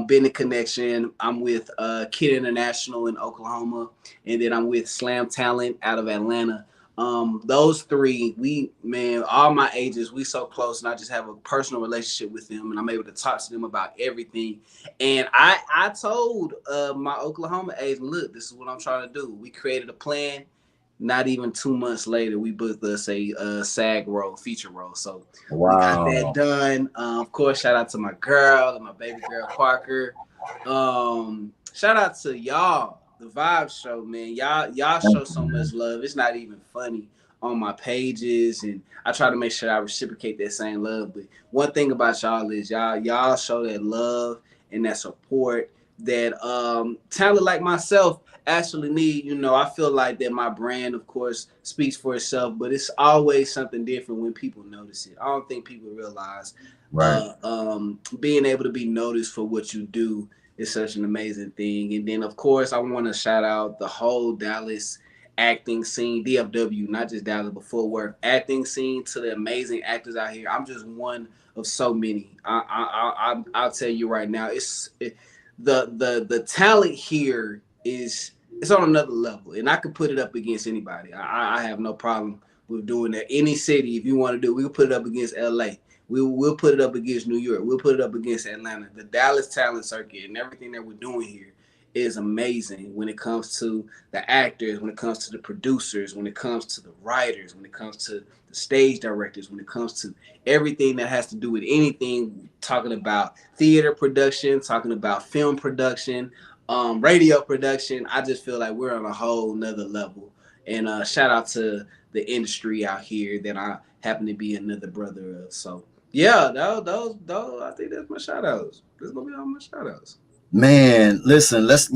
Business Connection. I'm with Kid International in Oklahoma, and then I'm with Slam Talent out of Atlanta. Those three, all my agents, we so close, and I just have a personal relationship with them, and I'm able to talk to them about everything. And I told my Oklahoma agent, look, this is what I'm trying to do. We created a plan. Not even 2 months later, we booked us a SAG role, feature role. So we got that done. Of course, shout out to my girl and my baby girl Parker. Shout out to y'all, the Vibe Show, man. Y'all show so much love. It's not even funny on my pages, and I try to make sure I reciprocate that same love. But one thing about y'all is y'all show that love and that support that talent like myself actually need. I feel like that my brand, of course, speaks for itself, but it's always something different when people notice it. I don't think people realize being able to be noticed for what you do is such an amazing thing. And then, of course, I want to shout out the whole Dallas acting scene, DFW, not just Dallas, but Fort Worth acting scene, to the amazing actors out here. I'm just one of so many. I'll tell you right now, the talent here it's on another level, and I could put it up against anybody. I have no problem with doing that. Any city, if you want to do, we can put it up against LA. We'll put it up against New York. We'll put it up against Atlanta. The Dallas talent circuit and everything that we're doing here is amazing when it comes to the actors, when it comes to the producers, when it comes to the writers, when it comes to the stage directors, when it comes to everything that has to do with anything, talking about theater production, talking about film production, radio production. I just feel like we're on a whole nother level. And shout out to the industry out here that I happen to be another brother of. So yeah, those I think that's my shout outs. That's gonna be all my shout outs. Man, listen, let's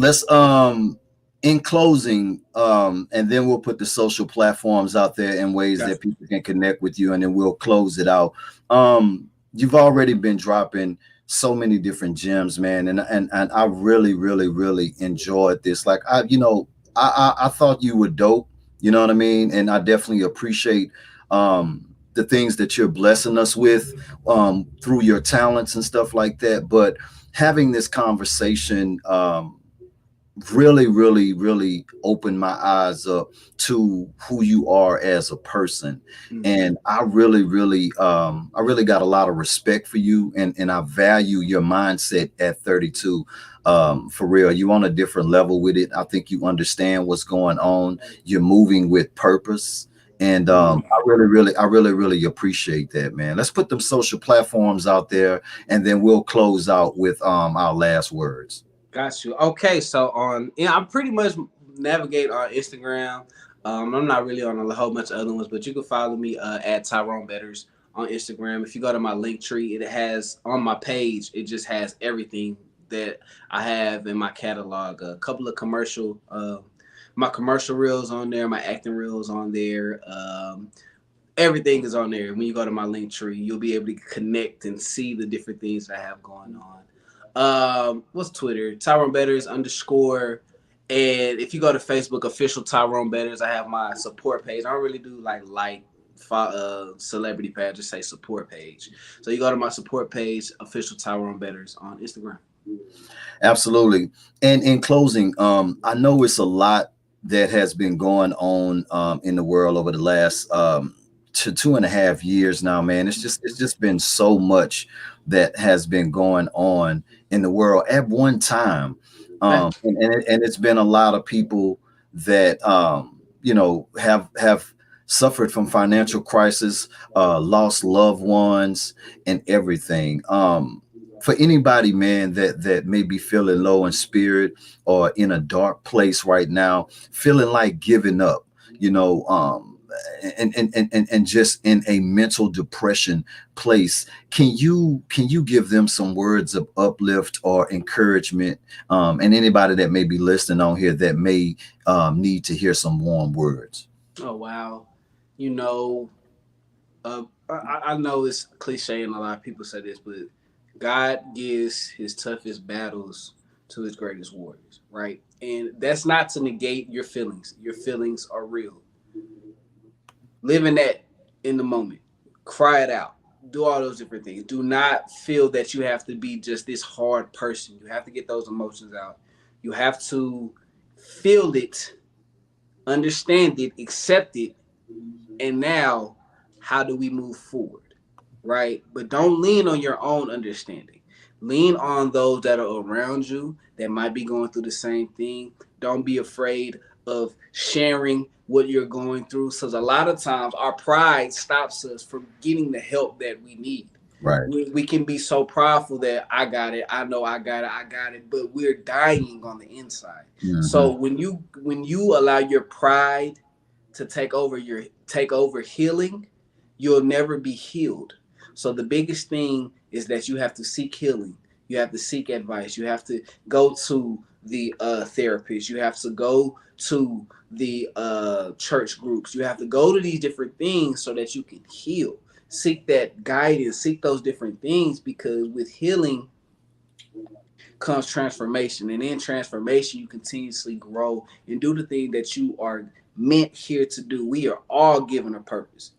in closing, and then we'll put the social platforms out there in ways Gotcha. that people can connect with you, and then we'll close it out. You've already been dropping so many different gems, man, and I really, really, really enjoyed this. Like I thought you were dope, you know what I mean? And I definitely appreciate the things that you're blessing us with through your talents and stuff like that. But having this conversation really, really, really opened my eyes up to who you are as a person. And I really, really, I really got a lot of respect for you, and I value your mindset at 32. For real, you on a different level with it. I think you understand what's going on. You're moving with purpose. And I really appreciate that, man. Let's put them social platforms out there, and then we'll close out with our last words. Got you. Okay, so I'm pretty much navigate on Instagram. I'm not really on a whole bunch of other ones, but you can follow me at Tyrone Betters on Instagram. If you go to my link tree, it has on my page. It just has everything that I have in my catalog. A couple of my commercial reels on there, my acting reels on there. Everything is on there. When you go to my link tree, you'll be able to connect and see the different things that I have going on. What's Twitter? Tyrone Betters _. And if you go to Facebook, official Tyrone Betters, I have my support page. I don't really do like celebrity page, I just say support page. So you go to my support page, official Tyrone Betters on Instagram. Absolutely. And in closing, I know it's a lot that has been going on in the world over the last 2.5 years now, man. It's just been so much that has been going on in the world at one time. And it's been a lot of people that have suffered from financial crisis, lost loved ones and everything. For anybody, man, that may be feeling low in spirit or in a dark place right now, feeling like giving up, and just in a mental depression place, can you give them some words of uplift or encouragement, and anybody that may be listening on here that may need to hear some warm words? Oh wow. You know, I know it's cliche and a lot of people say this, but God gives his toughest battles to his greatest warriors, right? And that's not to negate your feelings. Your feelings are real. Live in that in the moment. Cry it out. Do all those different things. Do not feel that you have to be just this hard person. You have to get those emotions out. You have to feel it, understand it, accept it, and now how do we move forward, right? But don't lean on your own understanding. Lean on those that are around you that might be going through the same thing. Don't be afraid of sharing what you're going through, because a lot of times our pride stops us from getting the help that we need. Right. We can be so prideful that I got it, I know I got it, but we're dying on the inside. Mhm. So when you allow your pride to take over healing, you'll never be healed. So the biggest thing is that you have to seek healing. You have to seek advice. You have to go to the therapist. You have to go to the church groups. You have to go to these different things so that you can heal. Seek that guidance. Seek those different things, because with healing comes transformation, and in transformation you continuously grow and do the thing that you are meant here to do. We are all given a purpose.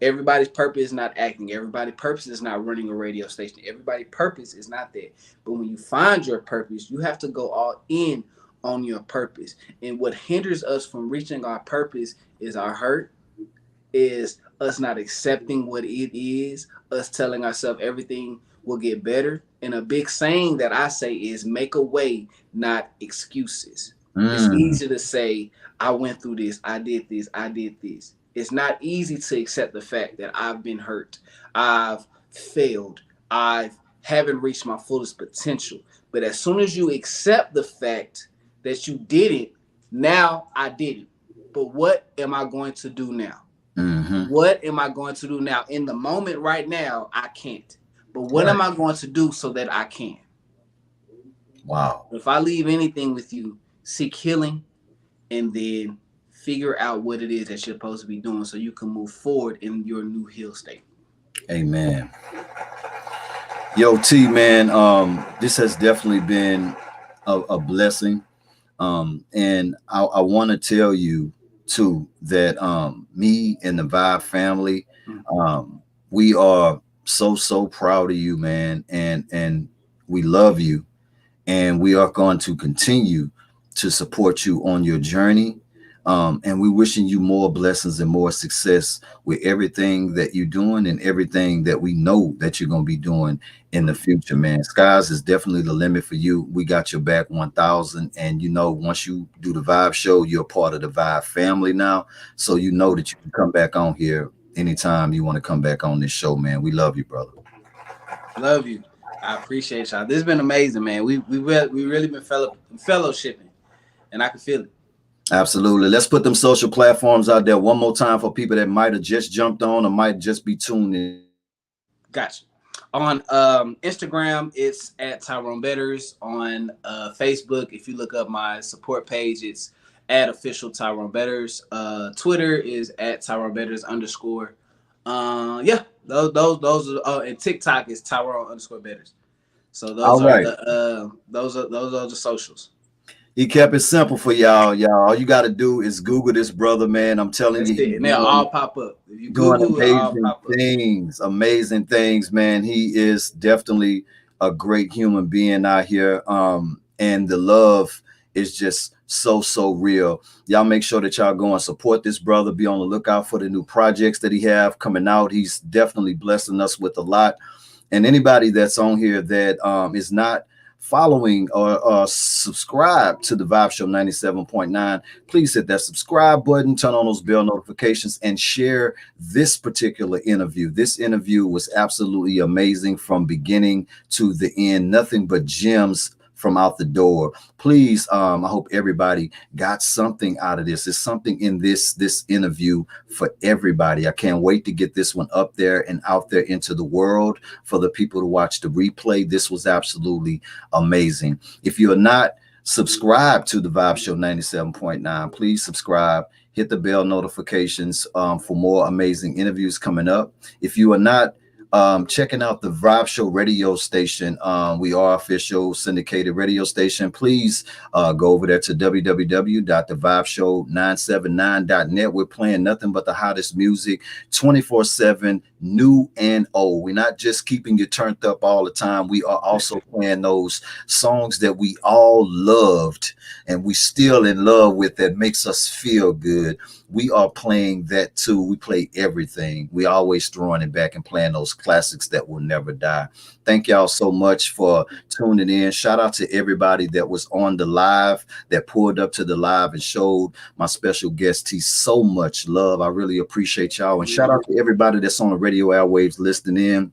Everybody's purpose is not acting. Everybody's purpose is not running a radio station. Everybody's purpose is not that. But when you find your purpose, you have to go all in on your purpose. And what hinders us from reaching our purpose is our hurt, is us not accepting what it is, us telling ourselves everything will get better. And a big saying that I say is make a way, not excuses. It's Mm, easy to say, I went through this, I did this, I did this. It's not easy to accept the fact that I've been hurt, I've failed, I haven't reached my fullest potential. But as soon as you accept the fact that you did it, now I did it. But what am I going to do now? mm-hmm. What am I going to do now? In the moment right now, I can't. But what Right. am I going to do so that I can? Wow. If I leave anything with you, seek healing and then figure out what it is that you're supposed to be doing so you can move forward in your new heal state. Amen. Yo, T, man, this has definitely been a blessing. And I want to tell you too that me and the Vibe family, we are so proud of you, man, and we love you, and we are going to continue to support you on your journey. And we wishing you more blessings and more success with everything that you're doing and everything that we know that you're going to be doing in the future, man. Skies is definitely the limit for you. We got your back 1000. And you know, once you do the Vibe show, you're a part of the Vibe family now. So you know that you can come back on here anytime you want to come back on this show, man. We love you, brother. Love you. I appreciate y'all. This has been amazing, man. We really been fellowshipping, and I can feel it. Absolutely. Let's put them social platforms out there one more time for people that might have just jumped on or might just be tuned in. Gotcha. On Instagram, it's at Tyrone Betters. On Facebook, if you look up my support page, it's at official Tyrone Betters. Twitter is at Tyrone Betters _. Yeah, those are. And TikTok is Tyrone _Betters. So those All are right. those are the socials. He kept it simple for y'all. All you got to do is Google this brother, man. I'm telling That's you, it. he's And they'll all pop up. If you doing Google, it'll all amazing pop up. amazing things, man. He is definitely a great human being out here. And the love is just so real. Y'all make sure that y'all go and support this brother. Be on the lookout for the new projects that he have coming out. He's definitely blessing us with a lot. And anybody that's on here that is not following or subscribe to the Vibe Show 97.9, please hit that subscribe button, turn on those bell notifications, and share this particular interview. This interview was absolutely amazing from beginning to the end. Nothing but gems from out the door. Please, I hope everybody got something out of this. There's something in this interview for everybody. I can't wait to get this one up there and out there into the world for the people to watch the replay. This was absolutely amazing. If you're not subscribed to the Vibe Show 97.9, please subscribe. Hit the bell notifications for more amazing interviews coming up. If you are not checking out the Vibe Show radio station, we are official syndicated radio station. Please go over there to www.thevibeshow979.net. We're playing nothing but the hottest music 24/7, new and old. We're not just keeping you turned up all the time. We are also playing those songs that we all loved and we still in love with, that makes us feel good. We are playing that too. We play everything. We always throwing it back and playing those classics that will never die. Thank y'all so much for tuning in. Shout out to everybody that was on the live, that pulled up to the live and showed my special guest T so much love. I really appreciate y'all. And shout out to everybody that's on the radio airwaves listening in.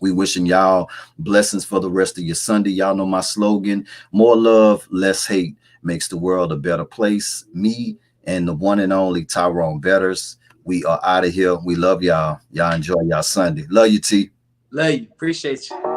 We wishing y'all blessings for the rest of your Sunday. Y'all know my slogan: more love, less hate makes the world a better place. Me and the one and only Tyrone Betters. We are out of here. We love y'all. Y'all enjoy y'all Sunday. Love you, T. Love you. Appreciate you.